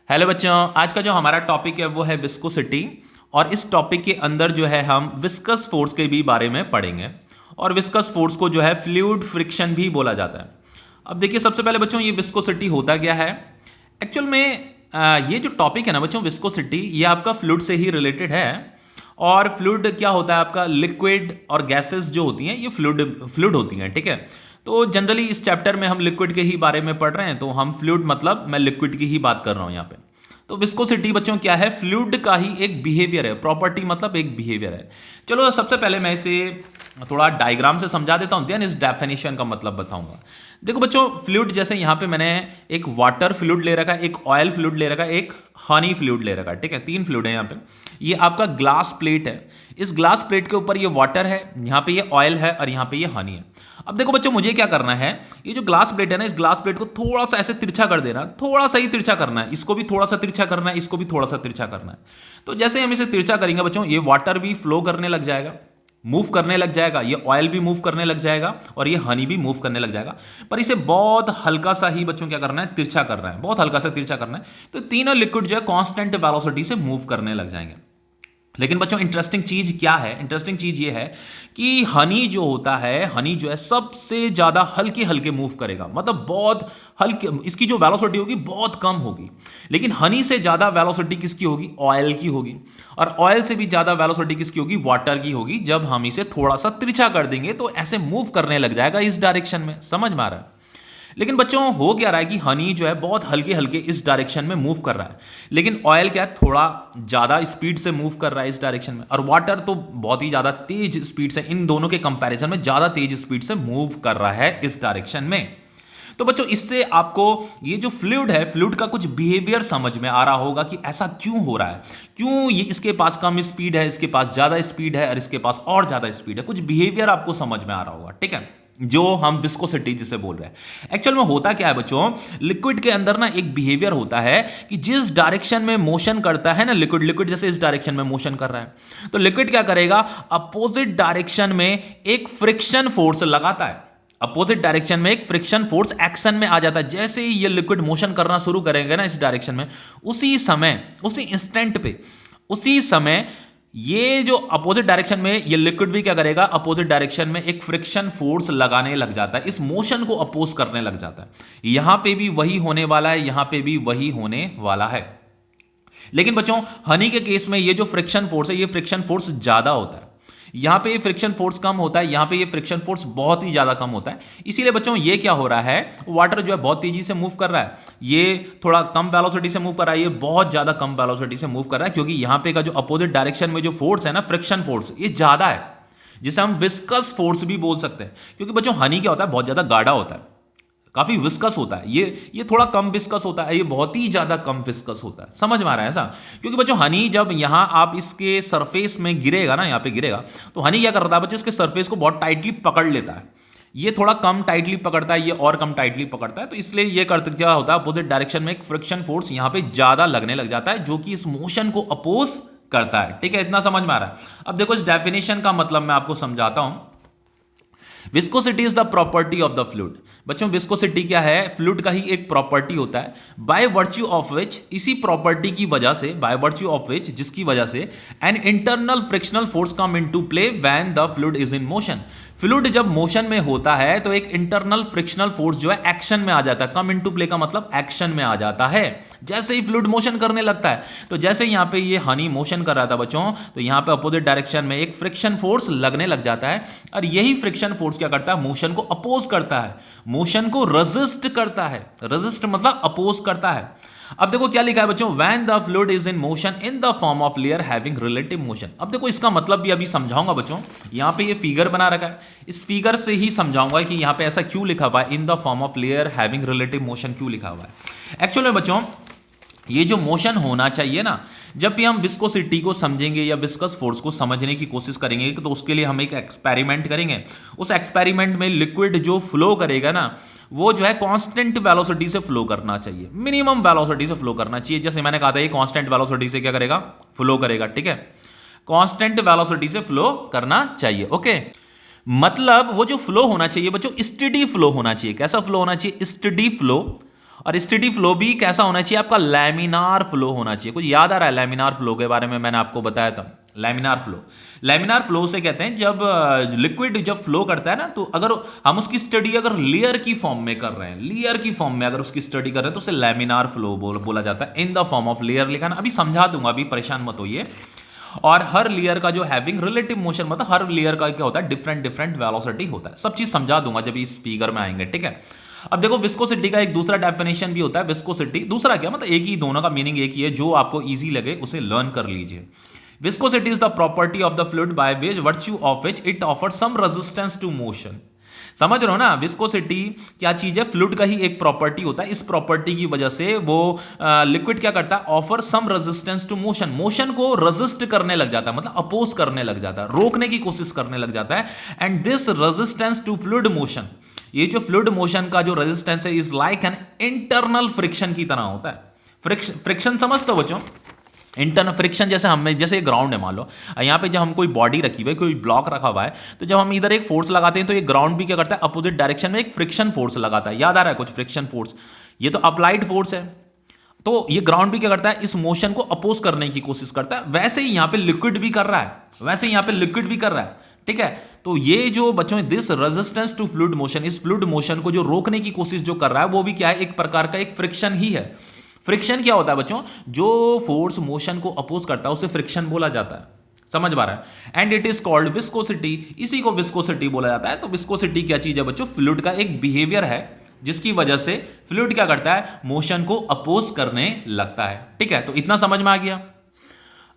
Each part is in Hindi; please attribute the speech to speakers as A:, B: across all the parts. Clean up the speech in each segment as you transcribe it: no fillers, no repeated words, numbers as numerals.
A: हेलो बच्चों, आज का जो हमारा टॉपिक है वो है विस्कोसिटी। और इस टॉपिक के अंदर जो है हम विस्कस फोर्स के भी बारे में पढ़ेंगे। और विस्कस फोर्स को जो है फ्लूइड फ्रिक्शन भी बोला जाता है। अब देखिए, सबसे पहले बच्चों ये विस्कोसिटी होता क्या है एक्चुअल में। ये जो टॉपिक है ना बच्चों, विस्कोसिटी, ये आपका फ्लूइड से ही रिलेटेड है। और फ्लूइड क्या होता है आपका, लिक्विड और गैसेस जो होती हैं ये फ्लूइड फ्लूइड होती हैं, ठीक है। तो जनरली इस चैप्टर में हम लिक्विड के ही बारे में पढ़ रहे हैं, तो हम फ्लूइड मतलब मैं लिक्विड की ही बात कर रहा हूं यहाँ पे। तो विस्कोसिटी बच्चों क्या है, फ्लूइड का ही एक बिहेवियर है। प्रॉपर्टी मतलब एक बिहेवियर है। चलो सबसे पहले मैं इसे थोड़ा डायग्राम से समझा देता हूं, देन इस डेफिनेशन का मतलब बताऊंगा। देखो बच्चों, फ्लूइड जैसे यहाँ पे मैंने एक वाटर फ्लूइड ले रखा है, एक ऑयल फ्लूइड ले रखा है, एक हनी फ्लूइड ले रखा है, ठीक है। तीन फ्लूइड है यहाँ पे। ये आपका ग्लास प्लेट है। इस ग्लास प्लेट के ऊपर ये वाटर है, यहाँ पे ये ऑयल है और यहाँ पे ये हनी है। अब देखो बच्चों, मुझे क्या करना है, ये जो ग्लास प्लेट है ना, इस ग्लास प्लेट को थोड़ा सा ऐसे तिरछा कर देना, थोड़ा सा ही तिरछा करना है। इसको भी थोड़ा सा तिरछा करना है, इसको भी थोड़ा सा तिरछा करना है। तो जैसे हम इसे तिरछा करेंगे बच्चों, ये वाटर भी फ्लो करने लग जाएगा, मूव करने लग जाएगा, ये ऑयल भी मूव करने लग जाएगा और ये हनी भी मूव करने लग जाएगा। पर इसे बहुत हल्का सा ही बच्चों क्या करना है, तिरछा करना है, बहुत हल्का सा तिरछा करना है। तो तीनों लिक्विड जो है कांस्टेंट वेलोसिटी से मूव करने लग जाएंगे। लेकिन बच्चों इंटरेस्टिंग चीज क्या है, इंटरेस्टिंग चीज ये है कि हनी जो होता है, हनी जो है सबसे ज्यादा हल्के हल्के मूव करेगा, मतलब बहुत हल्के, इसकी जो वेलोसिटी होगी बहुत कम होगी। लेकिन हनी से ज्यादा वेलोसिटी किसकी होगी, ऑयल की होगी। और ऑयल से भी ज्यादा वेलोसिटी किसकी होगी, वाटर की होगी। जब हम इसे थोड़ा सा तिरछा कर देंगे तो ऐसे मूव करने लग जाएगा इस डायरेक्शन में। समझ में आ रहा है। लेकिन बच्चों हो क्या रहा है कि हनी जो है बहुत हल्के हल्के इस डायरेक्शन में मूव कर रहा है, लेकिन ऑयल क्या है, थोड़ा ज्यादा स्पीड से मूव कर रहा है इस डायरेक्शन में। और वाटर तो बहुत ही ज्यादा तेज स्पीड से, इन दोनों के कंपैरिजन में ज्यादा तेज स्पीड से मूव कर रहा है इस डायरेक्शन में। तो बच्चों इससे आपको ये जो फ्लूइड है, फ्लूइड का कुछ बिहेवियर समझ में आ रहा होगा कि ऐसा क्यों हो रहा है, क्यों ये इसके पास कम स्पीड है, इसके पास ज्यादा स्पीड है और इसके पास और ज्यादा स्पीड है। कुछ बिहेवियर आपको समझ में आ रहा होगा, ठीक है, जो हम विस्कोसिटी जिसे बोल रहे हैं। एक्चुअल में होता क्या है बच्चों, लिक्विड के अंदर ना एक बिहेवियर होता है कि जिस डायरेक्शन में मोशन करता है ना लिक्विड, लिक्विड जैसे इस डायरेक्शन में मोशन कर रहा है, तो लिक्विड क्या करेगा, अपोजिट डायरेक्शन में एक फ्रिक्शन फोर्स लगाता है। अपोजिट डायरेक्शन में एक फ्रिक्शन फोर्स एक्शन में आ जाता है। जैसे ही ये लिक्विड मोशन करना शुरू करेंगे ना इस डायरेक्शन में, उसी समय, उसी इंस्टेंट पे, उसी समय ये जो अपोजिट डायरेक्शन में ये लिक्विड भी क्या करेगा, अपोजिट डायरेक्शन में एक फ्रिक्शन फोर्स लगाने लग जाता है, इस मोशन को अपोज करने लग जाता है। यहां पे भी वही होने वाला है, यहां पे भी वही होने वाला है। लेकिन बच्चों हनी के केस में ये जो फ्रिक्शन फोर्स है, ये फ्रिक्शन फोर्स ज्यादा होता है। यहां पे ये फ्रिक्शन फोर्स कम होता है, यहां पे ये फ्रिक्शन फोर्स बहुत ही ज्यादा कम होता है। इसीलिए बच्चों ये क्या हो रहा है, वाटर जो है बहुत तेजी से मूव कर रहा है, ये थोड़ा कम वेलोसिटी से मूव कर रहा है, ये बहुत ज्यादा कम वेलोसिटी से मूव कर रहा है, क्योंकि यहां पे का जो अपोजिट डायरेक्शन में जो फोर्स है ना, फ्रिक्शन फोर्स, ये ज्यादा है, जिसे हम विस्कस फोर्स भी बोल सकते हैं। क्योंकि बच्चों हनी क्या होता है, बहुत ज्यादा गाढ़ा होता है, काफी विस्कस होता है। ये थोड़ा कम विस्कस होता है, ये बहुत ही ज्यादा कम विस्कस होता है। समझ में आ रहा है ऐसा। क्योंकि बच्चों हनी जब यहां आप इसके सरफेस में गिरेगा ना, यहां पे गिरेगा, तो हनी क्या करता है बच्चों, इसके सरफेस को बहुत टाइटली पकड़ लेता है। ये थोड़ा कम टाइटली पकड़ता है, ये और कम टाइटली पकड़ता है। तो इसलिए ये करते क्या होता है, अपोजिट डायरेक्शन में एक फ्रिक्शन फोर्स यहां पे ज्यादा लगने लग जाता है, जो कि इस मोशन को अपोज करता है। ठीक है, इतना समझ में आ रहा है। अब देखो इस डेफिनेशन का मतलब मैं आपको समझाता हूं। Viscosity is the property of the fluid. बच्चों विस्कोसिटी क्या है, फ्लूइड का ही एक प्रॉपर्टी होता है, बाय वर्च्यू ऑफ विच, इसी प्रॉपर्टी की वजह से, बाय वर्च्यू ऑफ विच, जिसकी वजह से an internal frictional force come into play when the fluid is in motion. Fluid जब मोशन में होता है तो एक इंटरनल फ्रिक्शनल फोर्स जो है एक्शन में आ जाता है। कम इनटू प्ले का मतलब एक्शन में आ जाता है जैसे ही फ्लूइड मोशन करने लगता है। तो जैसे यहां पे ये हनी मोशन कर रहा था बच्चों, तो यहां पे अपोजिट डायरेक्शन में एक फ्रिक्शन फोर्स लगने लग जाता है, और यही फ्रिक्शन फोर्स क्या करता है, मोशन को अपोज करता है, मोशन को रेजिस्ट करता है। रेजिस्ट मतलब अपोज करता है। अब देखो क्या लिखा है बच्चों, when the fluid is in motion in the form of layer having relative motion. अब देखो इसका मतलब भी अभी समझाऊंगा बच्चों। यहां पे ये फिगर बना रखा है, इस फिगर से ही समझाऊंगा कि यहां पे ऐसा क्यों लिखा हुआ है, in the form of layer having relative motion क्यों लिखा हुआ है। एक्चुअल में बच्चों ये जो मोशन होना चाहिए ना, जब भी हम विस्कोसिटी को समझेंगे या विस्कस फोर्स को समझने की कोशिश करेंगे, तो उसके लिए हम एक एक्सपेरिमेंट करेंगे। उस एक्सपेरिमेंट में लिक्विड जो फ्लो करेगा ना, वो जो है कांस्टेंट वेलोसिटी से फ्लो करना चाहिए, मिनिमम वेलोसिटी से फ्लो करना चाहिए। जैसे मैंने कहा था ये कांस्टेंट वेलोसिटी से क्या करेगा, फ्लो करेगा, ठीक है, कांस्टेंट वेलोसिटी से फ्लो करना चाहिए। ओके, मतलब वो जो फ्लो होना चाहिए बच्चों, स्टेडी फ्लो होना चाहिए। कैसा फ्लो होना चाहिए, स्टेडी फ्लो। और स्टेडी फ्लो भी कैसा होना चाहिए आपका, लैमिनार फ्लो होना चाहिए। कुछ याद आ रहा है लैमिनार फ्लो के बारे में, मैंने आपको बताया था। लैमिनार फ्लो से कहते हैं जब लिक्विड जब फ्लो करता है ना, तो अगर हम उसकी स्टडी अगर लेयर की फॉर्म में कर रहे हैं, लेयर की फॉर्म में अगर उसकी स्टडी कर रहे हैं, तो उसे लैमिनार फ्लो बोला जाता है। In the form of layer लिखा ना, अभी समझा दूंगा, अभी परेशान मत होइए। और हर लेयर का जो हैविंग रिलेटिव मोशन, मतलब हर लेयर का क्या होता है, डिफरेंट डिफरेंट वेलोसिटी होता है। सब चीज समझा दूंगा जब इस फिगर में आएंगे, ठीक है। अब देखो विस्कोसिटी का एक दूसरा डेफिनेशन भी होता है। विस्कोसिटी दूसरा क्या, मतलब एक ही, दोनों का मीनिंग एक ही है, जो आपको इजी लगे उसे लर्न कर लीजिए। Viscosity is the property of the fluid by which virtue of which it offer some resistance to motion. समझ रहे हो ना, विस्कोसिटी क्या चीज है, फ्लूइड का ही एक प्रॉपर्टी होता है। इस प्रॉपर्टी की वजह से वो लिक्विड क्या करता है, offer some resistance to motion, motion को रेजिस्ट करने लग जाता है, मतलब अपोज करने लग जाता है, रोकने की कोशिश करने लग जाता है। And this resistance to fluid motion, ये जो फ्लूइड मोशन का जो रेजिस्टेंस है, is like an internal friction की तरह होता है। फ्रिक्शन समझते हो बच्चों, इंटरनल फ्रिक्शन जैसे हमें, जैसे ग्राउंड है मान लो, यहाँ पे जब हम कोई बॉडी रखी हुई है, कोई ब्लॉक रखा हुआ है, तो जब हम इधर एक फोर्स लगाते हैं तो ये ग्राउंड भी क्या करता है, अपोजिट डायरेक्शन में एक फ्रिक्शन फोर्स लगाता है। याद आ रहा है कुछ, फ्रिक्शन फोर्स, ये तो अप्लाइड फोर्स है। तो ये ग्राउंड भी क्या करता है, इस मोशन को अपोज करने की कोशिश करता है। वैसे ही यहाँ पे लिक्विड भी कर रहा है, वैसे ही यहाँ पे लिक्विड भी कर रहा है, ठीक है। तो ये जो बच्चों, this resistance to fluid motion, इस फ्लूइड मोशन को जो रोकने की कोशिश जो कर रहा है, वो भी क्या है, एक प्रकार का एक फ्रिक्शन ही है। फ्रिक्शन क्या होता है बच्चों, जो फोर्स मोशन को अपोज करता है उसे फ्रिक्शन बोला जाता है। समझ पा रहा है। And it is called viscosity, इसी को विस्कोसिटी बोला जाता है। तो विस्कोसिटी क्या चीज है बच्चों, फ्लूइड का एक बिहेवियर है, जिसकी वजह से फ्लूइड क्या करता है, मोशन को अपोज करने लगता है, ठीक है। तो इतना समझ में आ गया।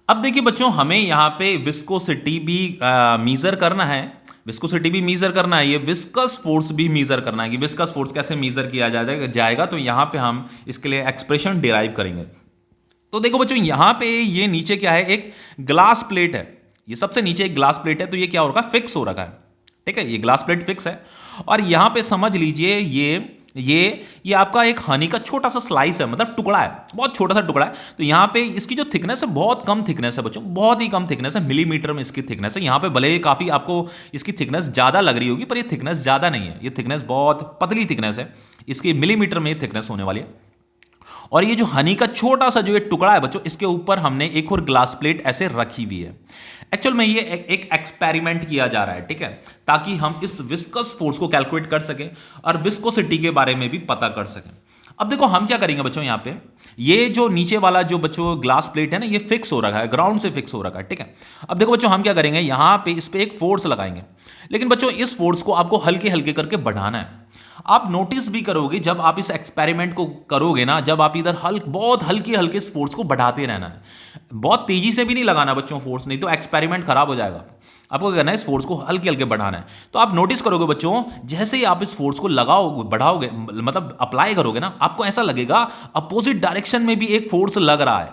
A: अब देखिए बच्चों, हमें यहां पे विस्कोसिटी भी मीजर करना है, विस्कोसिटी भी मीजर करना है, ये विस्कस फोर्स भी मीजर करना है कि विस्कस फोर्स कैसे मीजर किया जाएगा। तो यहां पे हम इसके लिए एक्सप्रेशन डिराइव करेंगे। तो देखो बच्चों, यहां पे ये नीचे क्या है, एक ग्लास प्लेट है, ये सबसे नीचे एक ग्लास प्लेट है। तो ये क्या हो रखा है, फिक्स हो रखा है, ठीक है, ये ग्लास प्लेट फिक्स है। और यहां पे समझ लीजिए ये आपका एक हनी का छोटा सा स्लाइस है, मतलब टुकड़ा है, बहुत छोटा सा टुकड़ा है। तो यहाँ पे इसकी जो थिकनेस है, बहुत कम थिकनेस है बच्चों, बहुत ही कम थिकनेस है, मिलीमीटर में इसकी थिकनेस है। यहाँ पे भले काफी आपको इसकी थिकनेस ज्यादा लग रही होगी, पर ये थिकनेस ज्यादा नहीं है, ये थिकनेस बहुत पतली थिकनेस है, इसकी मिलीमीटर में थिकनेस होने वाली है। और ये जो हनी का छोटा सा जो ये टुकड़ा है बच्चों, इसके ऊपर हमने एक और ग्लास प्लेट ऐसे रखी हुई है। एक्चुअल में ये एक एक्सपेरिमेंट किया जा रहा है, ठीक है, ताकि हम इस विस्कस फोर्स को कैलकुलेट कर सकें और विस्कोसिटी के बारे में भी पता कर सकें। अब देखो हम क्या करेंगे बच्चों, यहाँ पे ये जो नीचे वाला जो बच्चों ग्लास प्लेट है ना, ये फिक्स हो रखा है, ग्राउंड से फिक्स हो रखा है, ठीक है। अब देखो बच्चों, हम क्या करेंगे, यहाँ पे इस पे एक फोर्स लगाएंगे। लेकिन बच्चों, इस फोर्स को आपको हल्के हल्के करके बढ़ाना है। आप नोटिस भी करोगे जब आप इस एक्सपेरिमेंट को करोगे ना, जब आप इधर बहुत हल्के हल्के इस फोर्स को बढ़ाते रहना है, बहुत तेजी से भी नहीं लगाना बच्चों फोर्स, नहीं तो एक्सपेरिमेंट खराब हो जाएगा। आपको क्या करना है, इस फोर्स को हल्के हल्के बढ़ाना है। तो आप नोटिस करोगे बच्चों, जैसे ही आप इस फोर्स को लगाओगे, बढ़ाओगे, मतलब अप्लाई करोगे ना, आपको ऐसा लगेगा अपोजिट डायरेक्शन में भी एक फोर्स लग रहा है।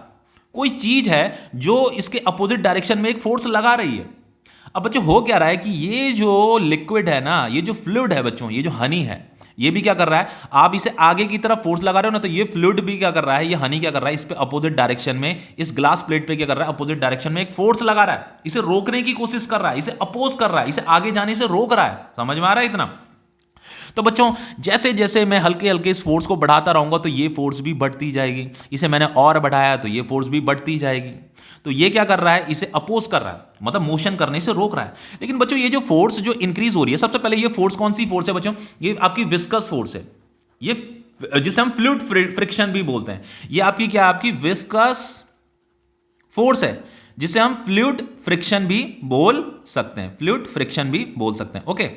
A: कोई चीज है जो इसके अपोजिट डायरेक्शन में एक फोर्स लगा रही है। अब बच्चों हो क्या रहा है कि ये जो लिक्विड है ना, ये जो फ्लूइड है बच्चों, ये जो हनी है, ये भी क्या कर रहा है, आप इसे आगे की तरफ फोर्स लगा रहे हो ना, तो ये फ्लूइड भी क्या कर रहा है, ये हनी क्या कर रहा है, इस पे अपोजिट डायरेक्शन में, इस ग्लास प्लेट पे क्या कर रहा है, अपोजिट डायरेक्शन में एक फोर्स लगा रहा है, इसे रोकने की कोशिश कर रहा है, इसे अपोज कर रहा है, इसे आगे जाने से रोक रहा है। समझ में आ रहा है इतना? तो बच्चों, जैसे जैसे मैं हल्के हल्के इस फोर्स को बढ़ाता रहूंगा, तो ये फोर्स भी बढ़ती जाएगी। इसे मैंने और बढ़ाया तो ये फोर्स भी बढ़ती जाएगी। तो ये क्या कर रहा है, इसे अपोज कर रहा है, मतलब मोशन करने से रोक रहा है। लेकिन बच्चों, ये जो फोर्स जो इंक्रीज हो रही है, सबसे पहले ये फोर्स कौन सी फोर्स है बच्चों, ये आपकी विस्कस फोर्स है, ये जिसे हम फ्लूइड फ्रिक्शन भी बोलते हैं। ये आपकी क्या, आपकी विस्कस फोर्स है, जिसे हम फ्लूइड फ्रिक्शन भी बोल सकते हैं, फ्लूइड फ्रिक्शन भी बोल सकते हैं। ओके,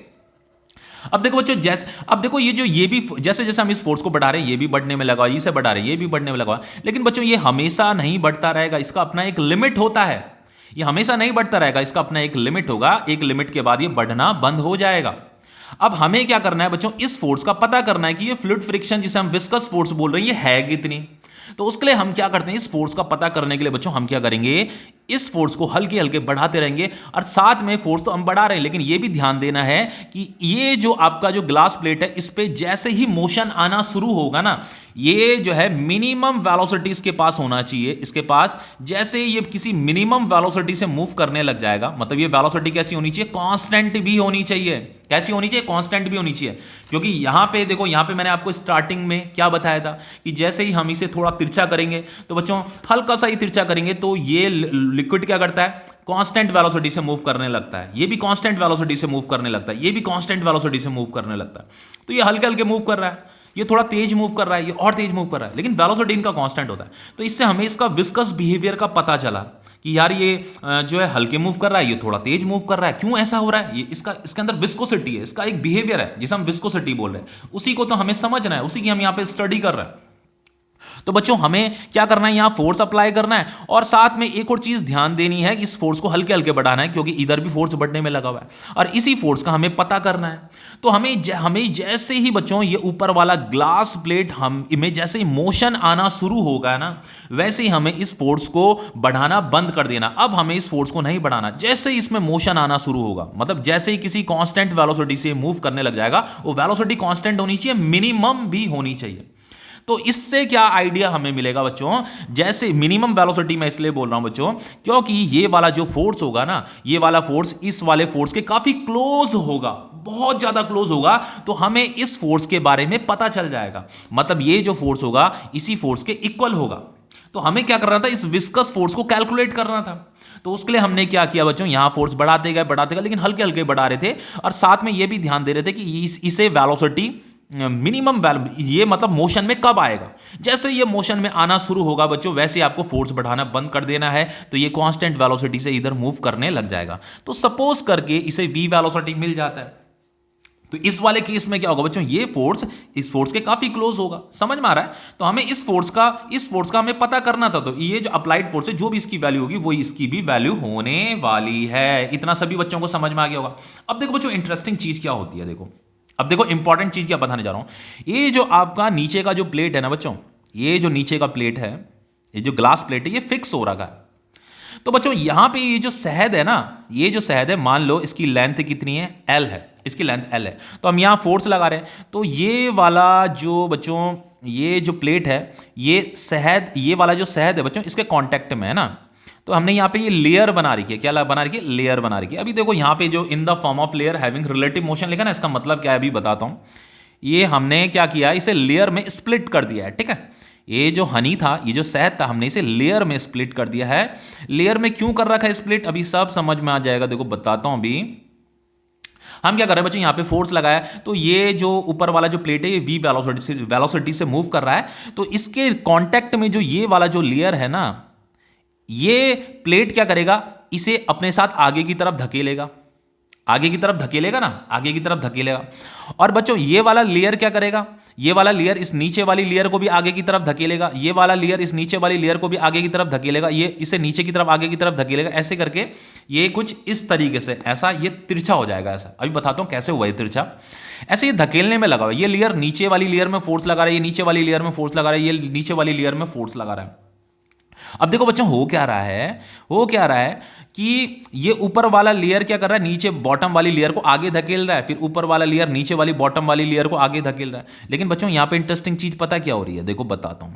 A: अब देखो बच्चों, अब देखो ये भी जैसे जैसे हम इस फोर्स को बढ़ा रहे हैं, ये भी बढ़ने में लगा, इसे बढ़ा रहे हैं, ये भी बढ़ने में लगा। लेकिन बच्चों, ये हमेशा नहीं बढ़ता रहेगा, इसका अपना एक लिमिट होता है। ये हमेशा नहीं बढ़ता रहेगा, इसका अपना एक लिमिट होगा। एक लिमिट के बाद ये बढ़ना बंद हो जाएगा। अब हमें क्या करना है बच्चों, इस फोर्स का पता करना है कि ये फ्लूइड फ्रिक्शन जिसे हम विस्कस फोर्स बोल रहे हैं, ये है कितनी। तो उसके लिए हम क्या करते हैं, इस फोर्स का पता करने के लिए बच्चों हम क्या करेंगे, इस फोर्स को हल्के हल्के बढ़ाते रहेंगे। और साथ में फोर्स तो हम बढ़ा रहे हैं, लेकिन ये भी ध्यान देना है कि ये जो आपका जो ग्लास प्लेट है, इस पे जैसे ही मोशन आना शुरू होगा ना, ये जो है मिनिमम वेलोसिटी इसके पास होना चाहिए, इसके पास जैसे ये किसी मिनिमम वेलोसिटी से मूव करने लग जाएगा, मतलब ये वेलोसिटी कैसी होनी चाहिए, कांस्टेंट भी होनी चाहिए। कैसी होनी चाहिए, कांस्टेंट भी होनी चाहिए। क्योंकि यहां पे देखो, यहां पे मैंने आपको स्टार्टिंग में क्या बताया था कि जैसे ही हम इसे थोड़ा तिरछा करेंगे, तो बच्चों हल्का सा ही तिरछा करेंगे तो ये लिक्विड क्या करता है, कांस्टेंट वेलोसिटी से मूव करने लगता है, ये भी कांस्टेंट वेलोसिटी से मूव करने लगता है, ये भी कांस्टेंट वेलोसिटी से मूव करने लगता है। तो ये हल्के हल्के मूव कर रहा है, ये थोड़ा तेज मूव कर रहा है, ये और तेज मूव कर रहा है, लेकिन वेलोसिटी इनका कांस्टेंट होता है। तो इससे हमें इसका विस्कस बिहेवियर का पता चला कि यार ये जो है हल्के मूव कर रहा है, ये थोड़ा तेज मूव कर रहा है। क्यों ऐसा हो रहा है, ये इसके अंदर विस्कोसिटी है, इसका एक बिहेवियर है जिसे हम विस्कोसिटी बोल रहे हैं। उसी को तो हमें समझना है, उसी की हम यहां पे स्टडी कर रहे हैं। तो बच्चों हमें क्या करना है, यहां फोर्स अप्लाई करना है, और साथ में एक और चीज ध्यान देनी है कि इस फोर्स को हल्के हल्के बढ़ाना है, क्योंकि इधर भी फोर्स बढ़ने में लगा हुआ है, और इसी फोर्स का हमें पता करना है। तो हमें जैसे ही बच्चों ये ऊपर वाला ग्लास प्लेट में जैसे ही मोशन आना शुरू होगा ना, वैसे ही हमें इस फोर्स को बढ़ाना बंद कर देना। अब हमें इस फोर्स को नहीं बढ़ाना, जैसे ही इसमें मोशन आना शुरू होगा, मतलब जैसे ही किसी कांस्टेंट वेलोसिटी से मूव करने लग जाएगा, वो वेलोसिटी कांस्टेंट होनी चाहिए, मिनिमम भी होनी चाहिए। तो इससे क्या आइडिया हमें मिलेगा बच्चों, जैसे मिनिमम वेलोसिटी मैं इसलिए बोल रहा हूं बच्चों, क्योंकि ये वाला जो फोर्स होगा ना, ये वाला फोर्स इस वाले फोर्स के काफी क्लोज होगा, बहुत ज्यादा क्लोज होगा, तो हमें इस फोर्स के बारे में पता चल जाएगा। मतलब ये जो फोर्स होगा इसी फोर्स के इक्वल होगा। तो हमें क्या करना था, इस विस्कस फोर्स को कैलकुलेट करना था। तो उसके लिए हमने क्या किया बच्चों, यहां फोर्स बढ़ाते गए, लेकिन हल्के हल्के बढ़ा रहे थे, और साथ में यह भी ध्यान दे रहे थे कि इसे वेलोसिटी मिनिमम ये मतलब मोशन में कब आएगा। जैसे ये मोशन में आना शुरू होगा बच्चों, वैसे आपको फोर्स बढ़ाना बंद कर देना है, तो ये कांस्टेंट वेलोसिटी से इधर मूव करने लग जाएगा। तो सपोज करके इसे v वेलोसिटी मिल जाता है, तो इस वाले केस में क्या होगा बच्चों, ये फोर्स इस फोर्स के काफी क्लोज होगा। समझ में आ रहा है। तो हमें इस फोर्स का हमें पता करना था। तो ये जो अप्लाइड फोर्स है, जो भी इसकी वैल्यू होगी वो इसकी भी वैल्यू होने वाली है। इतना सभी बच्चों को समझ में आ गया होगा। अब देखो बच्चों, इंटरेस्टिंग चीज क्या होती है, देखो अब देखो इंपॉर्टेंट चीज क्या बताने जा रहा हूं। ये जो आपका नीचे का जो प्लेट है ना बच्चों, ये जो नीचे का प्लेट है, ये जो ग्लास प्लेट है, ये फिक्स हो रखा है। तो बच्चों यहां पे ये जो शहद है ना, ये जो शहद है, मान लो इसकी लेंथ कितनी है, L है, इसकी लेंथ L है। तो हम यहां फोर्स लगा रहे हैं, तो ये वाला जो बच्चों, ये जो प्लेट है, ये शहद, ये वाला जो शहद है बच्चों, इसके कांटेक्ट में है ना। तो हमने यहाँ पे ये लेयर बना रखी है, क्या बना रखी है, लेयर बना रखी है। अभी देखो यहाँ पे जो in the form of layer having relative motion लिखा ना, इसका मतलब क्या है अभी बताता हूँ। ये हमने क्या किया, इसे लेयर में स्प्लिट कर दिया है, ठीक है। ये जो हनी था, ये जो शहद था, हमने इसे लेयर में स्प्लिट कर दिया है। लेयर में क्यों कर रखा है स्प्लिट, अभी सब समझ में आ जाएगा। देखो बताता हूं। अभी हम क्या कर रहे हैं बच्चों, यहां पे फोर्स लगाया, तो ये जो ऊपर वाला जो प्लेट है, ये v वेलोसिटी से मूव कर रहा है। तो इसके कांटेक्ट में जो ये वाला जो लेयर है ना, ये प्लेट क्या करेगा, इसे अपने साथ आगे की तरफ धकेलेगा, आगे की तरफ धकेलेगा ना, आगे की तरफ धकेलेगा। और बच्चों ये वाला लेयर क्या करेगा, ये वाला लेयर इस नीचे वाली लेयर को भी आगे की तरफ धकेलेगा, ये वाला लेयर इस नीचे वाली लेयर को भी आगे की तरफ धकेलेगा, ये इसे नीचे की तरफ आगे की तरफ धकेलेगा। ऐसे करके ये कुछ इस तरीके से, ऐसा ये तिरछा हो जाएगा। ऐसा अभी बताता हूं कैसे हुआ ये तिरछा। ऐसे ये धकेलने में लगा हुआ, ये लेयर नीचे वाली लेयर में फोर्स लगा रहा है, ये नीचे वाली लेयर में फोर्स लगा रहा है, ये नीचे वाली लेयर में फोर्स लगा रहा है। अब देखो बच्चों, हो क्या रहा है कि ये ऊपर वाला लेयर क्या कर रहा है, नीचे बॉटम वाली लेयर को आगे धकेल रहा है, फिर ऊपर वाला लेयर नीचे वाली बॉटम वाली लेयर को आगे धकेल रहा है। लेकिन बच्चों यहां पे इंटरेस्टिंग चीज पता क्या हो रही है, देखो बताता हूं।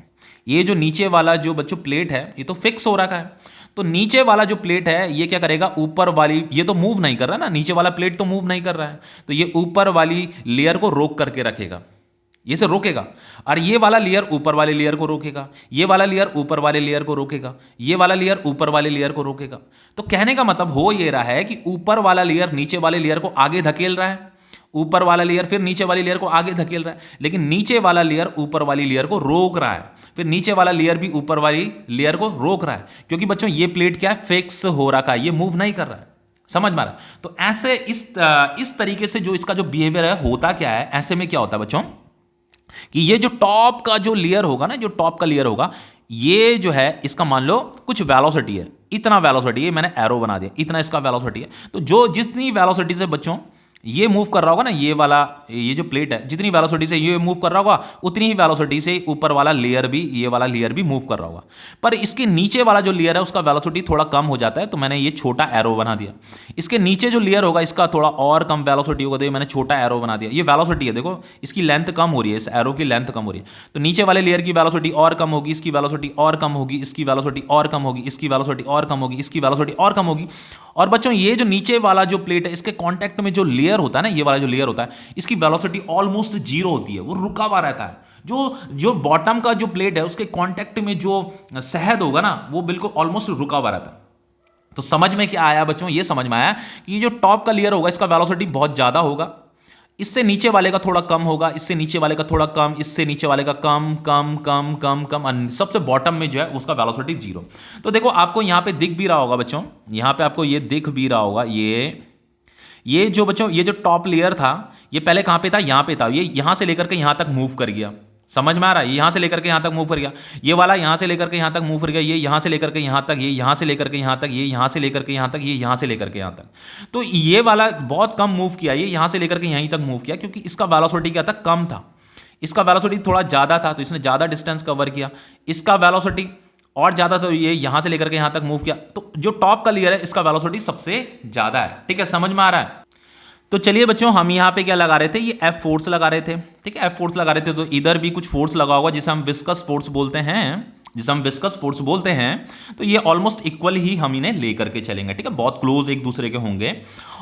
A: ये जो नीचे वाला जो बच्चों प्लेट है, ये तो फिक्स हो रखा है। तो नीचे वाला जो प्लेट है, ये क्या करेगा, ऊपर वाली, ये तो मूव नहीं कर रहा है ना, नीचे वाला प्लेट तो मूव नहीं कर रहा है, तो ये ऊपर वाली लेयर को रोक करके रखेगा, ये से रोकेगा। और ये वाला लेयर ऊपर वाले लेयर को रोकेगा, ये वाला लेयर ऊपर वाले लेयर को रोकेगा, ये वाला लेयर ऊपर वाले लेयर को रोकेगा। तो कहने का मतलब हो ये रहा है कि ऊपर वाला लेयर नीचे वाले लेयर को आगे धकेल रहा है, ऊपर वाला लेयर फिर नीचे वाली लेयर को आगे धकेल रहा है, लेकिन नीचे वाला लेयर ऊपर वाली लेयर को रोक रहा है, फिर नीचे वाला लेयर भी ऊपर वाली लेयर को रोक रहा है। क्योंकि बच्चों ये प्लेट क्या है, फिक्स हो रखा है, ये मूव नहीं कर रहा है। समझ में आ रहा है। तो ऐसे इस तरीके से जो इसका जो बिहेवियर है, होता क्या है, ऐसे में क्या होता है बच्चों कि ये जो टॉप का जो लेयर होगा ना, जो टॉप का लेयर होगा, ये जो है इसका मान लो कुछ वेलोसिटी है, इतना वेलोसिटी है, मैंने एरो बना दिया, इतना इसका वेलोसिटी है। तो जो जितनी वेलोसिटी से बच्चों ये मूव कर रहा होगा ना, ये जो प्लेट है जितनी वेलोसिटी से ये मूव कर रहा होगा उतनी ही वेलोसिटी से ऊपर वाला लेयर भी, ये वाला लेयर भी मूव कर रहा होगा। पर इसके नीचे वाला जो लेयर है उसका वेलोसिटी थोड़ा कम हो जाता है, तो मैंने ये छोटा एरो बना दिया। इसके नीचे जो लेयर होगा इसका थोड़ा और कम वेलोसिटी होगा, तो मैंने छोटा एरो बना दिया। ये वेलोसिटी है, देखो इसकी लेंथ कम हो रही है, इस एरो की लेंथ कम हो रही है, तो नीचे वाले लेयर की वेलोसिटी और कम होगी, इसकी वेलोसिटी और कम होगी, इसकी वेलोसिटी और कम होगी, इसकी वेलोसिटी और कम होगी, इसकी वेलोसिटी और कम होगी। और बच्चों ये जो नीचे वाला जो प्लेट है इसके कांटेक्ट में जो लेयर होता है ना, ये वाला जो लेयर होता है इसकी वेलोसिटी ऑलमोस्ट जीरो होती है, वो रुका हुआ रहता है। जो जो बॉटम का जो प्लेट है उसके कांटेक्ट में जो शहद होगा ना वो बिल्कुल ऑलमोस्ट रुका हुआ रहता है। तो समझ में क्या आया बच्चों? ये समझ में आया कि जो टॉप का लेयर होगा इसका वेलोसिटी बहुत ज्यादा होगा, इससे नीचे वाले का थोड़ा कम होगा, इससे नीचे वाले का थोड़ा कम, इससे नीचे वाले का कम कम कम कम कम, सबसे बॉटम में जो है उसका वेलोसिटी जीरो। तो देखो आपको यहां पे दिख भी रहा होगा बच्चों, यहां पे आपको ये दिख भी रहा होगा, ये जो बच्चों ये जो टॉप लेयर था ये पहले कहां पे था? यहां पे था। ये यहां से लेकर के यहां तक मूव कर गया, समझ में आ रहा है? ये यहां से लेकर के यहां तक मूव कर गया, ये वाला यहां से लेकर के यहां तक मूव कर गया, ये यहां से लेकर के यहां तक, ये यहां से लेकर के यहां तक, ये यहां से लेकर के यहां तक, ये यहां से लेकर के यहां तक। तो ये वाला बहुत कम मूव किया, ये यहां से लेकर के यहीं तक मूव किया, क्योंकि इसका वेलोसिटी क्या था? कम था। इसका वेलोसिटी थोड़ा ज्यादा था तो इसने ज्यादा डिस्टेंस कवर किया। इसका वेलोसिटी और ज्यादा, तो ये यहां से लेकर के यहां तक मूव किया। तो जो टॉप का लेयर है इसका वेलोसिटी सबसे ज्यादा है। ठीक है, समझ में आ रहा है? तो चलिए बच्चों हम यहाँ पे क्या लगा रहे थे? ये एफ फोर्स लगा रहे थे। ठीक है, एफ फोर्स लगा रहे थे, तो इधर भी कुछ फोर्स लगा होगा जिसे हम विस्कस फोर्स बोलते हैं, तो ये ऑलमोस्ट इक्वल ही हम इन्हें लेकर के चलेंगे। ठीक है, बहुत क्लोज एक दूसरे के होंगे।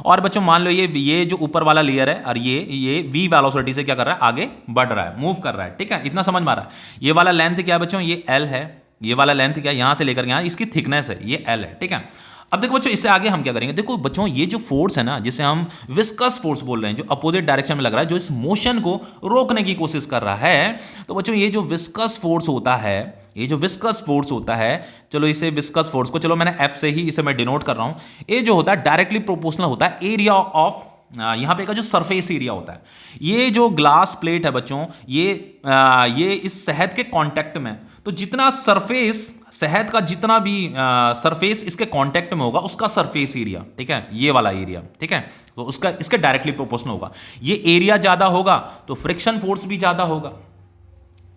A: और बच्चों मान लो ये जो ऊपर वाला लेयर है और ये वी वेलोसिटी से क्या कर रहा है? आगे बढ़ रहा है, मूव कर रहा है। ठीक है, इतना समझ में आ रहा है? ये वाला लेंथ क्या है बच्चों? ये एल है। ये वाला लेंथ क्या है? यहां से लेकर यहां इसकी थिकनेस है, ये एल है। ठीक है, अब देखो बच्चों इससे आगे हम क्या करेंगे? देखो बच्चों ये जो फोर्स है ना जिसे हम विस्कस फोर्स बोल रहे हैं, जो अपोजिट डायरेक्शन में लग रहा है, जो इस मोशन को रोकने की कोशिश कर रहा है, तो बच्चों ये जो विस्कस फोर्स होता है, चलो इसे विस्कस फोर्स को, चलो मैंने एफ से ही इसे मैं डिनोट कर रहा हूं। ये जो होता है डायरेक्टली प्रोपोर्शनल होता है एरिया ऑफ, यहां पे का जो सरफेस एरिया होता है। ये जो ग्लास प्लेट है बच्चों, ये इस शहद के कांटेक्ट में, तो जितना सरफेस शहद का जितना भी सरफेस इसके कांटेक्ट में होगा उसका सरफेस एरिया, ठीक है, ये वाला एरिया, ठीक है, तो उसका इसके डायरेक्टली प्रोपोर्शनल होगा। ये एरिया ज्यादा होगा तो फ्रिक्शन फोर्स भी ज्यादा होगा,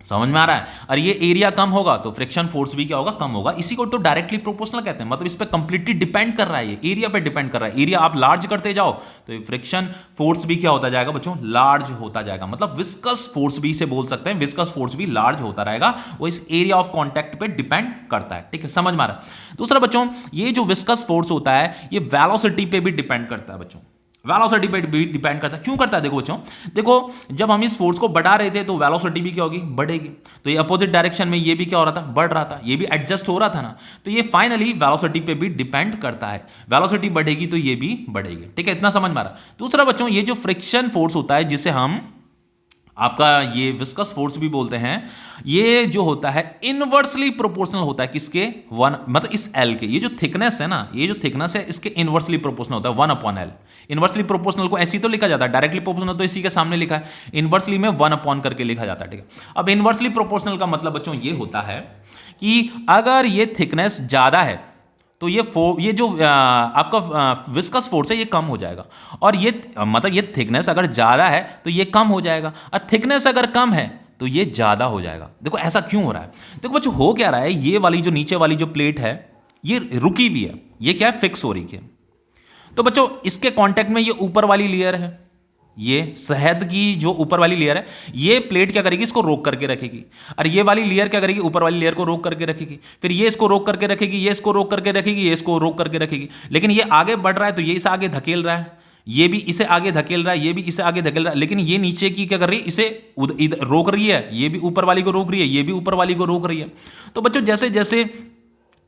A: समझ में आ रहा है? और ये एरिया कम होगा तो फ्रिक्शन फोर्स भी क्या होगा? कम होगा। इसी को तो डायरेक्टली प्रोपोर्शनल कहते हैं, मतलब इस पे कंप्लीटली डिपेंड कर रहा है, ये एरिया पे डिपेंड कर रहा है। एरिया आप लार्ज करते जाओ तो फ्रिक्शन फोर्स भी क्या होता जाएगा बच्चों? लार्ज होता जाएगा। मतलब विस्कस फोर्स भी इसे बोल सकते हैं, विस्कस फोर्स भी लार्ज होता रहेगा, वो इस एरिया ऑफ कॉन्टैक्ट पे डिपेंड करता है। ठीक है, समझ में आ रहा है? दूसरा बच्चों, ये जो विस्कस फोर्स होता है ये वेलोसिटी पे भी डिपेंड करता है बच्चों, वेलोसिटी पे भी डिपेंड करता है। क्यों करता है? देखो बच्चों, देखो जब हम इस फोर्स को बढ़ा रहे थे तो वेलोसिटी भी क्या होगी? बढ़ेगी। तो ये अपोजिट डायरेक्शन में ये भी क्या हो रहा था? बढ़ रहा था, ये भी एडजस्ट हो रहा था ना, तो ये फाइनली वेलोसिटी पे भी डिपेंड करता है। वेलोसिटी बढ़ेगी तो ये भी बढ़ेगी। ठीक है, इतना समझ में आ रहा? दूसरा बच्चों, ये जो फ्रिक्शन फोर्स होता है जिसे हम आपका ये विस्कस फोर्स भी बोलते हैं, ये जो होता है इनवर्सली प्रोपोर्शनल होता है किसके? वन, मतलब इस एल के, ये जो थिकनेस है ना, ये जो थिकनेस है इसके इनवर्सली प्रोपोर्शनल होता है 1/L। इनवर्सली प्रोपोर्शनल को ऐसी तो लिखा जाता है, डायरेक्टली प्रोपोर्शनल तो इसी के सामने लिखा है, इनवर्सली में 1 करके लिखा जाता है। ठीक है, अब इनवर्सली प्रोपोर्शनल का मतलब बच्चों ये होता है कि अगर ये थिकनेस ज्यादा है तो ये जो आपका विस्कस फोर्स है ये कम हो जाएगा, और ये मतलब ये थिकनेस अगर ज्यादा है तो ये कम हो जाएगा, और थिकनेस अगर कम है तो ये ज्यादा हो जाएगा। देखो ऐसा क्यों हो रहा है? देखो बच्चों हो क्या रहा है, ये वाली जो नीचे वाली जो प्लेट है ये रुकी हुई है, ये क्या है? फिक्स हो रही है। तो बच्चों इसके कांटेक्ट में ये ऊपर वाली लेयर है, ये शहद की जो ऊपर वाली लेयर है, ये प्लेट क्या करेगी? इसको रोक करके रखेगी, और ये वाली लेयर क्या करेगी? ऊपर वाली लेयर को रोक करके रखेगी, फिर ये इसको रोक करके रखेगी, ये इसको रोक करके रखेगी, ये इसको रोक करके रखेगी। लेकिन ये आगे बढ़ रहा है तो ये इसे आगे धकेल रहा है, ये भी इसे आगे धकेल रहा है, ये भी इसे आगे धकेल रहा है, लेकिन ये नीचे की क्या कर रही है? इसे इधर रोक रही है, ये भी ऊपर वाली को रोक रही है, ये भी ऊपर वाली को रोक रही है। तो बच्चों जैसे जैसे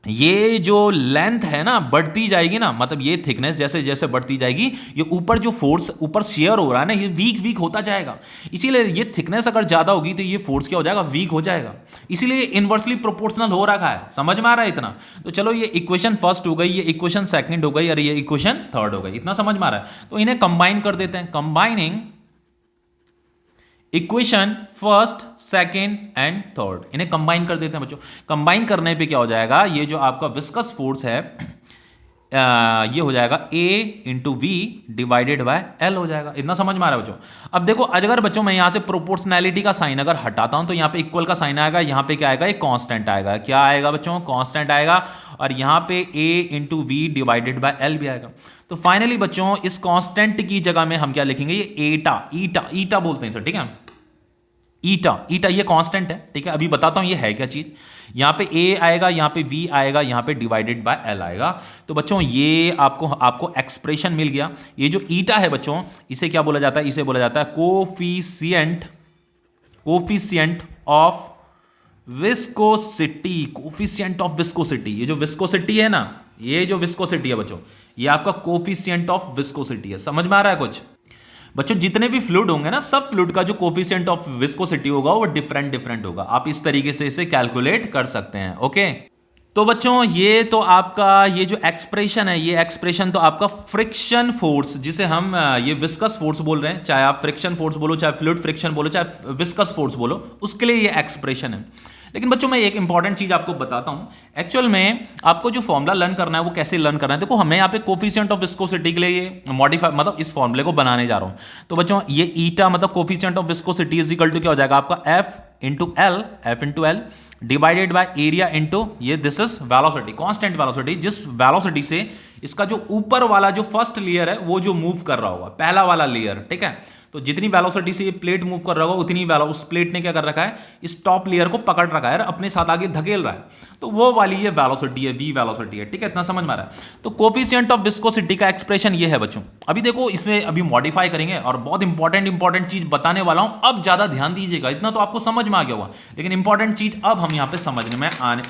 A: ये जो लेंथ है ना बढ़ती जाएगी ना, मतलब ये थिकनेस जैसे जैसे बढ़ती जाएगी, ये ऊपर जो फोर्स ऊपर शेयर हो रहा है ना, ये वीक वीक होता जाएगा। इसीलिए ये थिकनेस अगर ज्यादा होगी तो ये फोर्स क्या हो जाएगा? वीक हो जाएगा। इसीलिए इनवर्सली प्रोपोर्शनल हो रखा है। समझ में आ रहा है इतना? तो चलो ये इक्वेशन फर्स्ट हो गई, ये इक्वेशन सेकंड हो गई, और ये इक्वेशन थर्ड हो गई। इतना समझ में आ रहा है? तो इन्हें कंबाइन कर देते हैं, combining equation first, second and third, इन्हें कंबाइन कर देते हैं बच्चों। कंबाइन करने पे क्या हो जाएगा? ये जो आपका विस्कस फोर्स है ये हो जाएगा a into V divided by l हो जाएगा। इतना समझ में आ रहा है बच्चों। अब देखो अगर बच्चों मैं यहाँ से प्रोपोर्शनैलिटी का साइन अगर हटाता हूँ तो यहाँ पे इक्वल का साइन आएगा, यहाँ पे क्या आएगा, एक कांस्टेंट आएगा। क्या आएगा बच्चों, कांस्टेंट आएगा। और यहाँ पे a into V divided by l भी आएगा। तो फाइनली बच्चों इस कांस्टेंट की जगह में हम क्या लिखेंगे, ये एटा, ईटा, ईटा बोलते हैं सर, ठीक है, ईटा, ईटा ये कांस्टेंट है, ठीक है। अभी बताता हूं ये है क्या चीज। यहां पे a आएगा, यहां पे v आएगा, यहां पे डिवाइडेड बाय l आएगा। तो बच्चों ये आपको एक्सप्रेशन मिल गया। ये जो ईटा है बच्चों, इसे क्या बोला जाता है, इसे बोला जाता है coefficient of viscosity, coefficient of viscosity. ये जो विस्कोसिटी है ना, ये जो विस्कोसिटी है बच्चों, ये आपका कोफिशिएंट ऑफ विस्कोसिटी है। समझ में आ रहा है कुछ बच्चों? जितने भी फ्लूइड होंगे ना, सब फ्लूइड का जो कोफिशिएंट ऑफ विस्कोसिटी होगा वो डिफरेंट होगा। आप इस तरीके से इसे कैलकुलेट कर सकते हैं। ओके, तो बच्चों ये तो आपका ये जो एक्सप्रेशन है, ये एक्सप्रेशन तो आपका फ्रिक्शन फोर्स, जिसे हम ये विस्कस फोर्स बोल रहे हैं, चाहे आप फ्रिक्शन फोर्स बोलो, चाहे फ्लूइड फ्रिक्शन बोलो, चाहे विस्कस फोर्स बोलो, उसके लिए ये एक्सप्रेशन है। लेकिन बच्चों मैं एक इंपॉर्टेंट चीज आपको बताता हूं। एक्चुअल में आपको जो फॉर्मूला लर्न करना है वो कैसे लर्न करना है। देखो हमें यहाँ पे कोफिशिएंट ऑफ विस्कोसिटी के लिए मॉडिफाई, मतलब इस फॉर्मूले को बनाने जा रहा हूं। तो बच्चों ये ईटा मतलब coefficient of viscosity is equal to क्या हो जाएगा आपका F into L divided by area into ये this is velocity, constant velocity, जिस वेलोसिटी से इसका जो ऊपर वाला जो फर्स्ट लेयर है वो जो मूव कर रहा होगा, पहला वाला लेयर, ठीक है। तो जितनी वेलोसिटी से ये प्लेट मूव कर रहा होगा उतनी उस प्लेट ने क्या कर रखा है, इस टॉप लेयर को पकड़ रखा है, अपने साथ आगे धकेल रहा है। तो वो वाली ये वेलोसिटी है, वी वेलोसिटी है, ठीक है। इतना समझ में आ रहा है। तो कोफिशिएंट ऑफ विस्कोसिटी का एक्सप्रेशन ये है बच्चों। अभी देखो इसमें अभी मॉडिफाई करेंगे और बहुत इंपॉर्टेंट चीज बताने वाला हूं। अब ज्यादा ध्यान दीजिएगा, इतना तो आपको समझ में आ गया होगा, लेकिन इंपॉर्टेंट चीज अब हम यहां पे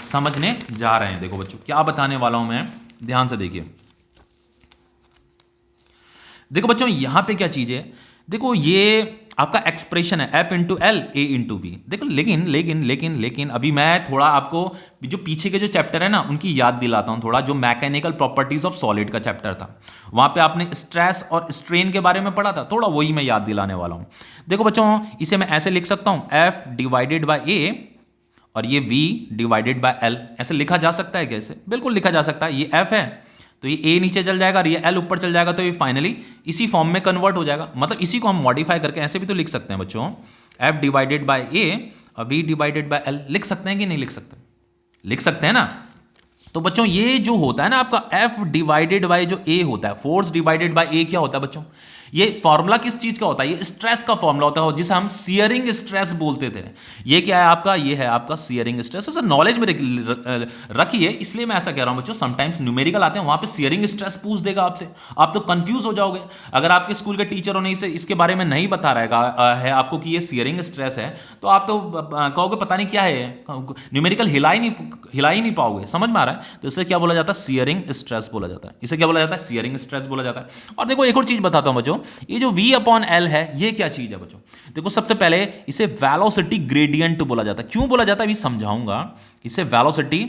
A: समझने जा रहे हैं। देखो बच्चों क्या बताने वाला हूं मैं, ध्यान से देखिए। देखो बच्चों यहां पे क्या चीज है, देखो ये आपका एक्सप्रेशन है F into L A into V. देखो लेकिन अभी मैं थोड़ा आपको जो पीछे के जो चैप्टर है ना उनकी याद दिलाता हूं थोड़ा। जो मैकेनिकल प्रॉपर्टीज ऑफ सॉलिड का चैप्टर था, वहां पे आपने स्ट्रेस और स्ट्रेन के बारे में पढ़ा था, थोड़ा वही मैं याद दिलाने वाला हूं। देखो बच्चों इसे मैं ऐसे लिख सकता हूं, एफ डिवाइडेड बाय ए और ये वी डिवाइडेड बाय एल। ऐसे लिखा जा सकता है कैसे? बिल्कुल लिखा जा सकता है। ये एफ है तो ये ए नीचे चल जाएगा और ये एल ऊपर चल जाएगा, तो ये फाइनली इसी फॉर्म में कन्वर्ट हो जाएगा। मतलब इसी को हम मॉडिफाई करके ऐसे भी तो लिख सकते हैं बच्चों, एफ डिवाइडेड बाय ए और वी डिवाइडेड बाय एल। लिख सकते हैं कि नहीं लिख सकते? लिख सकते हैं ना। तो बच्चों ये जो होता है ना आपका एफ डिवाइडेड बाय जो ए होता है, फोर्स डिवाइडेड बाय ए क्या होता है बच्चों? ये फॉर्मूला किस चीज का होता है? ये स्ट्रेस का फॉर्मूला होता है जिसे हम सियरिंग स्ट्रेस बोलते थे। ये क्या है आपका? ये है आपका सियरिंग स्ट्रेस। सर नॉलेज में रखिए, इसलिए मैं ऐसा कह रहा हूं बच्चों। समटाइम्स न्यूमेरिकल आते हैं, वहां पे सियरिंग स्ट्रेस पूछ देगा आपसे, आप तो कंफ्यूज हो जाओगे। अगर आपके स्कूल के टीचरों ने इसे इसके बारे में नहीं बता रहा है आपको कि ये सियरिंग स्ट्रेस है, तो आप तो कहोगे पता नहीं क्या है, न्यूमेरिकल हिला ही नहीं पाओगे। समझ में आ रहा है? तो इसे क्या बोला जाता है? सियरिंग स्ट्रेस बोला जाता है। इसे क्या बोला जाता है? सियरिंग स्ट्रेस बोला जाता है। और देखो एक और चीज बताता हूं बच्चों, ये जो V अपॉन L है ये क्या चीज है बच्चों? देखो सबसे पहले इसे वेलोसिटी ग्रेडियंट बोला जाता है। क्यों बोला जाता है अभी समझाऊंगा। इसे वेलोसिटी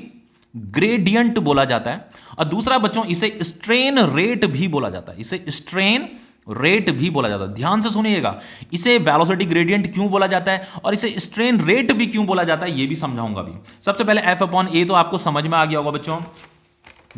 A: ग्रेडियंट बोला जाता है। और दूसरा बच्चों इसे स्ट्रेन रेट भी बोला जाता है। इसे स्ट्रेन रेट भी बोला जाता है। ध्यान से सुनिएगा, इसे वेलोसिटी ग्रेडियंट क्यों बोला जाता है और इसे स्ट्रेन रेट भी क्यों बोला जाता है ये भी समझाऊंगा अभी। सबसे पहले F अपॉन ए तो आपको समझ में आ गया होगा बच्चों।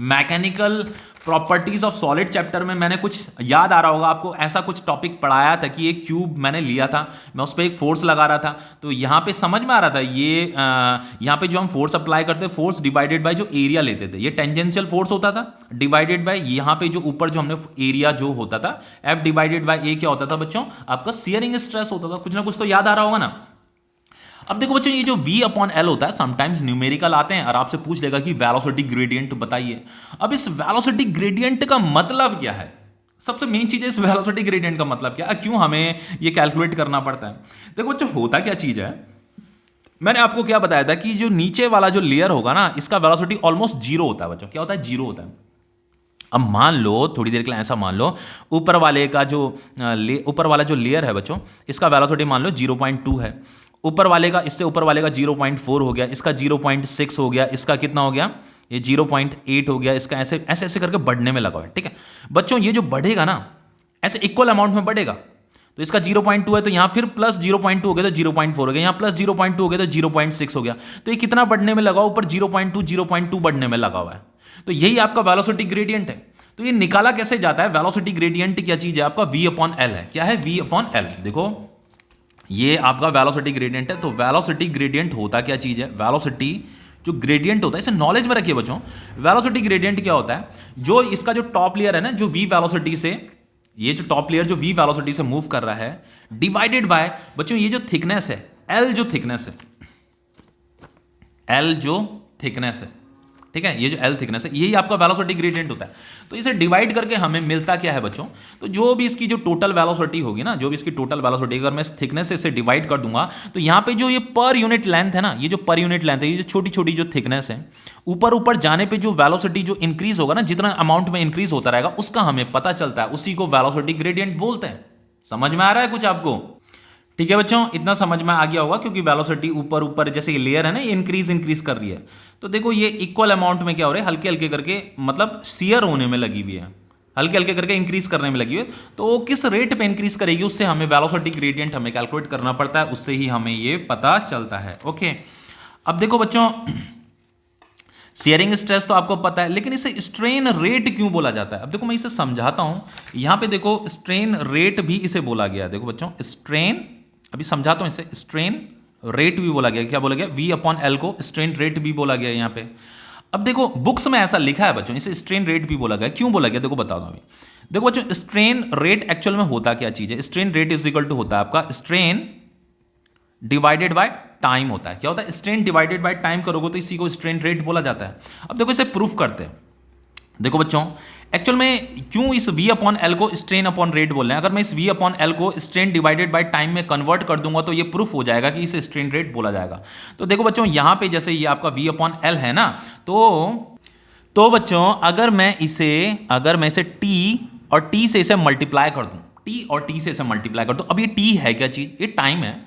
A: Mechanical properties of solid chapter में मैंने कुछ याद आ रहा होगा आपको, ऐसा कुछ टॉपिक पढ़ाया था कि एक क्यूब मैंने लिया था, मैं उस पर एक फोर्स लगा रहा था। तो यहाँ पे समझ में आ रहा था ये यहाँ पे जो हम फोर्स अप्लाई करते हैं, फोर्स डिवाइडेड बाय जो एरिया लेते थे, ये टेंजेंशियल फोर्स होता था डिवाइडेड बाय यहाँ पे जो ऊपर जो हमने एरिया जो होता था एफ डिवाइडेड बाय ए क्या होता था बच्चों? आपका सियरिंग स्ट्रेस होता था। कुछ ना कुछ तो याद आ रहा होगा ना। अब देखो बच्चों ये जो V अपॉन L होता है, समटाइम्स न्यूमेरिकल आते हैं और आपसे पूछ लेगा कि वेलोसिटी ग्रेडियंट बताइए। अब इस वेलोसिटी ग्रेडियंट का मतलब क्या है? सबसे मेन चीज है इस वेलोसिटी ग्रेडियंट का मतलब क्या है, क्यों हमें ये कैलकुलेट करना पड़ता है। देखो बच्चों होता क्या चीज है, मैंने आपको क्या बताया था कि जो नीचे वाला जो लेयर होगा ना, इसका वेलोसिटी ऑलमोस्ट जीरो होता है बच्चों। क्या होता है? जीरो होता है। अब मान लो थोड़ी देर के लिए ऐसा मान लो, ऊपर वाले का जो ऊपर वाला जो लेयर है बच्चों, इसका वेलोसिटी मान लो 0.2 है। ऊपर वाले का, इससे ऊपर वाले का 0.4 हो गया, इसका 0.6 हो गया, इसका कितना हो गया? ये 0.8 हो गया, इसका ऐसे ऐसे ऐसे करके बढ़ने में लगा हुआ है। ठीक है बच्चों, ये जो बढ़ेगा ना ऐसे इक्वल अमाउंट में बढ़ेगा। तो इसका 0.2 है तो यहाँ फिर प्लस 0.2 हो गया तो 0.4 हो गया, यहाँ प्लस 0.2 हो गया तो 0.6 हो गया। तो ये कितना बढ़ने में लगा? ऊपर 0.2 बढ़ने में लगा हुआ है। तो यही आपका वेलोसिटी ग्रेडियंट है। तो ये निकाला कैसे जाता है? वेलोसिटी ग्रेडियंट क्या चीज है? आपका v अपॉन एल है। क्या है? v upon L. देखो ये आपका वेलोसिटी ग्रेडियंट है। तो वेलोसिटी ग्रेडियंट होता क्या चीज है? वेलोसिटी जो ग्रेडियंट होता है, इसे नॉलेज में रखिए बच्चों। वेलोसिटी ग्रेडियंट क्या होता है? जो इसका जो टॉप लेयर है ना, जो v वेलोसिटी से, ये जो टॉप लेयर जो v वेलोसिटी से मूव कर रहा है, डिवाइडेड बाय बच्चों ये जो थिकनेस है, l जो थिकनेस है, l जो थिकनेस है, ठीक है, ये जो L थिकनेस है, यही आपका वेलोसिटी ग्रेडियंट होता है। तो इसे डिवाइड करके हमें मिलता क्या है बच्चों? तो जो भी इसकी जो टोटल वेलोसिटी होगी ना, जो भी इसकी टोटल वेलोसिटी, अगर मैं इस थिकनेस से इसे डिवाइड कर दूंगा, तो यहाँ पे जो ये पर यूनिट लेंथ है ना, ये जो पर यूनिट लेंथ है, ये जो छोटी छोटी जो थिकनेस है, ऊपर ऊपर जाने पे जो वेलोसिटी जो इंक्रीज होगा ना, जितना अमाउंट में इंक्रीज होता रहेगा, उसका हमें पता चलता है, उसी को वेलोसिटी ग्रेडियंट बोलते हैं। समझ में आ रहा है कुछ आपको? ठीक है बच्चों, इतना समझ में आ गया होगा, क्योंकि वेलोसिटी ऊपर ऊपर जैसे ये लेयर है ना, ये इंक्रीज कर रही है। तो देखो ये इक्वल अमाउंट में क्या हो रहा है, हल्के हल्के करके, मतलब शियर होने में लगी हुई है, हल्के हल्के करके इंक्रीज करने में लगी हुई है। तो वो किस रेट पे इंक्रीज करेगी, उससे हमें वेलोसिटी ग्रेडियंट हमें कैलकुलेट करना पड़ता है, उससे ही हमें ये पता चलता है। ओके, अब देखो बच्चों, शेयरिंग स्ट्रेस तो आपको पता है, लेकिन इसे स्ट्रेन रेट क्यों बोला जाता है? अब देखो मैं इसे समझाता हूं। यहां पे देखो स्ट्रेन रेट भी इसे बोला गया है। देखो बच्चों, स्ट्रेन, अभी समझाता हूं इसे, स्ट्रेन रेट भी बोला गया। क्या बोला गया? v अपॉन एल को स्ट्रेन रेट भी बोला गया यहां पे। अब देखो बुक्स में ऐसा लिखा है बच्चों, इसे स्ट्रेन रेट भी बोला गया। क्यों बोला गया? देखो बता दो अभी। देखो बच्चों, स्ट्रेन रेट एक्चुअल में होता क्या चीज है? Strain rate is equal to होता है आपका स्ट्रेन डिवाइडेड बाय टाइम होता है। क्या होता है? स्ट्रेन डिवाइडेड बाय टाइम करोगे तो इसी को स्ट्रेन रेट बोला जाता है। अब देखो इसे प्रूफ करते हैं। देखो बच्चों, एक्चुअल में क्यों इस v अपॉन एल को स्ट्रेन अपॉन रेट बोल रहे हैं? अगर मैं इस v अपॉन एल को स्ट्रेन डिवाइडेड बाय टाइम में कन्वर्ट कर दूंगा तो ये प्रूफ हो जाएगा कि इसे स्ट्रेन रेट बोला जाएगा। तो देखो बच्चों, यहां पे जैसे ये आपका v अपॉन एल है ना, तो बच्चों अगर मैं इसे t और t से इसे मल्टीप्लाई कर दूं, t और t से इसे मल्टीप्लाई कर दूं, अब ये t है क्या चीज? ये टाइम है।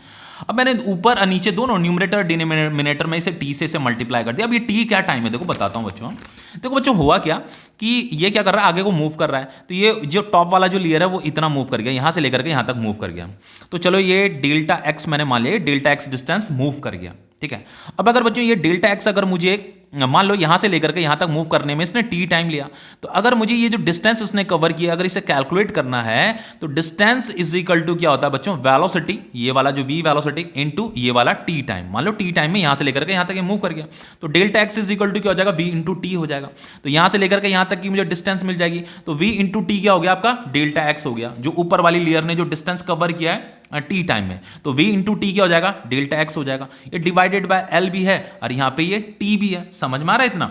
A: अब मैंने ऊपर और नीचे दोनों न्यूमरेटर डिनोमिनेटर में इसे t से मल्टीप्लाई कर दिया। अब ये t क्या टाइम है? देखो बताता हूं बच्चों। देखो बच्चों, हुआ क्या कि ये क्या कर रहा है, आगे को मूव कर रहा है। तो ये जो टॉप वाला जो लेयर है वो इतना मूव कर गया, यहां से लेकर के यहां तक मूव कर गया। तो चलो ये डेल्टा एक्स मैंने मान लिया, डेल्टा एक्स डिस्टेंस मूव कर गया, ठीक है। अब अगर बच्चों ये डेल्टा एक्स अगर मुझे मान लो यहां से लेकर के यहां तक मूव करने में इसने टी टाइम लिया, तो अगर मुझे ये जो डिस्टेंस इसने कवर किया अगर इसे कैलकुलेट करना है, तो डिस्टेंस इज इक्वल टू क्या होता है बच्चों? वेलोसिटी, ये वाला जो v वेलोसिटी इनटू ये वाला टी टाइम। मान लो टी टाइम में यहां से लेकर के यहां तक ये मूव कर गया, तो delta X is equal to क्या हो जाएगा? v इंटू टी हो जाएगा। तो यहां से लेकर के यहां तक की मुझे डिस्टेंस मिल जाएगी, तो v इंटू टी क्या हो गया आपका? डेल्टा एक्स हो गया, जो ऊपर वाली लेयर ने जो डिस्टेंस कवर किया है टी टाइम में, तो v इंटू टी क्या हो जाएगा? डेल्टा एक्स हो जाएगा। ये डिवाइडेड बाय एल भी है और यहां पे ये t भी है। समझ में आ रहा है इतना?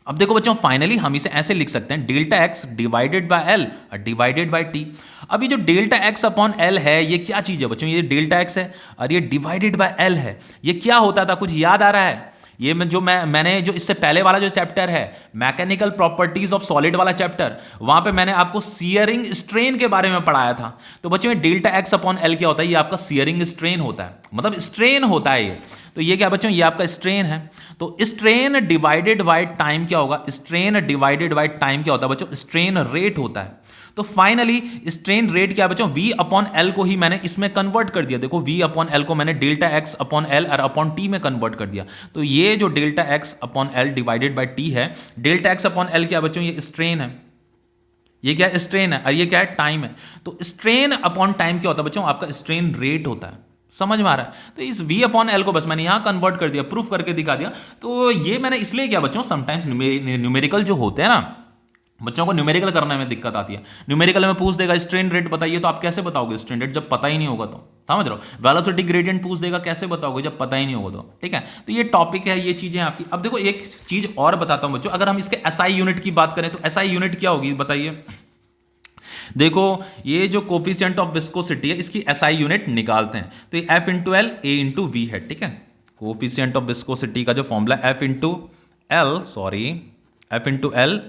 A: अब देखो बच्चों, फाइनली हम इसे ऐसे लिख सकते हैं, delta x divided by L और डिवाइडेड बाय टी। अब ये जो डेल्टा एक्स अपॉन एल है, ये क्या चीज है बच्चों? ये डेल्टा एक्स है और ये डिवाइडेड बाय एल है। ये क्या होता था, कुछ याद आ रहा है? ये मैंने जो इससे पहले वाला जो चैप्टर है, मैकेनिकल प्रॉपर्टीज ऑफ सॉलिड वाला चैप्टर, वहां पे मैंने आपको सियरिंग स्ट्रेन के बारे में पढ़ाया था। तो बच्चों ये डेल्टा एक्स अपॉन एल क्या होता है? ये आपका सियरिंग स्ट्रेन होता है, मतलब स्ट्रेन होता है ये। तो ये क्या बच्चों? ये आपका स्ट्रेन है। तो स्ट्रेन डिवाइडेड बाय टाइम क्या होगा? स्ट्रेन डिवाइडेड बाय टाइम क्या होता है बच्चों? स्ट्रेन रेट होता है। तो फाइनली स्ट्रेन रेट क्या बच्चों? v अपॉन एल को ही मैंने इसमें कन्वर्ट कर दिया। देखो v अपॉन एल को मैंने डेल्टा एक्स अपॉन एल और अपॉन टी में कन्वर्ट कर दिया। तो ये जो delta x upon L divided bye T है, डेल्टा एक्स अपॉन एल क्या बच्चों? ये स्ट्रेन है, ये क्या स्ट्रेन है, और ये क्या है? टाइम है। तो स्ट्रेन अपॉन टाइम क्या होता है बच्चों? आपका स्ट्रेन रेट होता है। समझ में आ रहा है? तो इस v अपॉन एल को बस मैंने यहां कन्वर्ट कर दिया, प्रूफ करके दिखा दिया। तो ये मैंने इसलिए किया बच्चों, समटाइम्स न्यूमेरिकल जो होते हैं ना, बच्चों को न्यूमेरिकल करने में दिक्कत आती है। न्यूमेरिकल में पूछ देगा स्ट्रेन रेट बताइए, तो आप कैसे बताओगे स्ट्रेन रेट जब पता ही नहीं होगा? तो समझ रहे हो? वेलोसिटी ग्रेडियंट पूछ देगा, कैसे बताओगे जब पता ही नहीं होगा? तो ठीक है, तो ये टॉपिक है, ये चीजें आपकी। अब देखो एक चीज और बताता हूं बच्चों, अगर हम इसके एसआई यूनिट की बात करें तो एसआई यूनिट क्या होगी बताइए? देखो ये जो कोफिशिएंट ऑफ विस्कोसिटी है, इसकी एसआई यूनिट निकालते हैं। तो ये F into L A into V है, ठीक है। कोफिशिएंट ऑफ विस्कोसिटी का जो फॉर्मूला एफ इंटू एल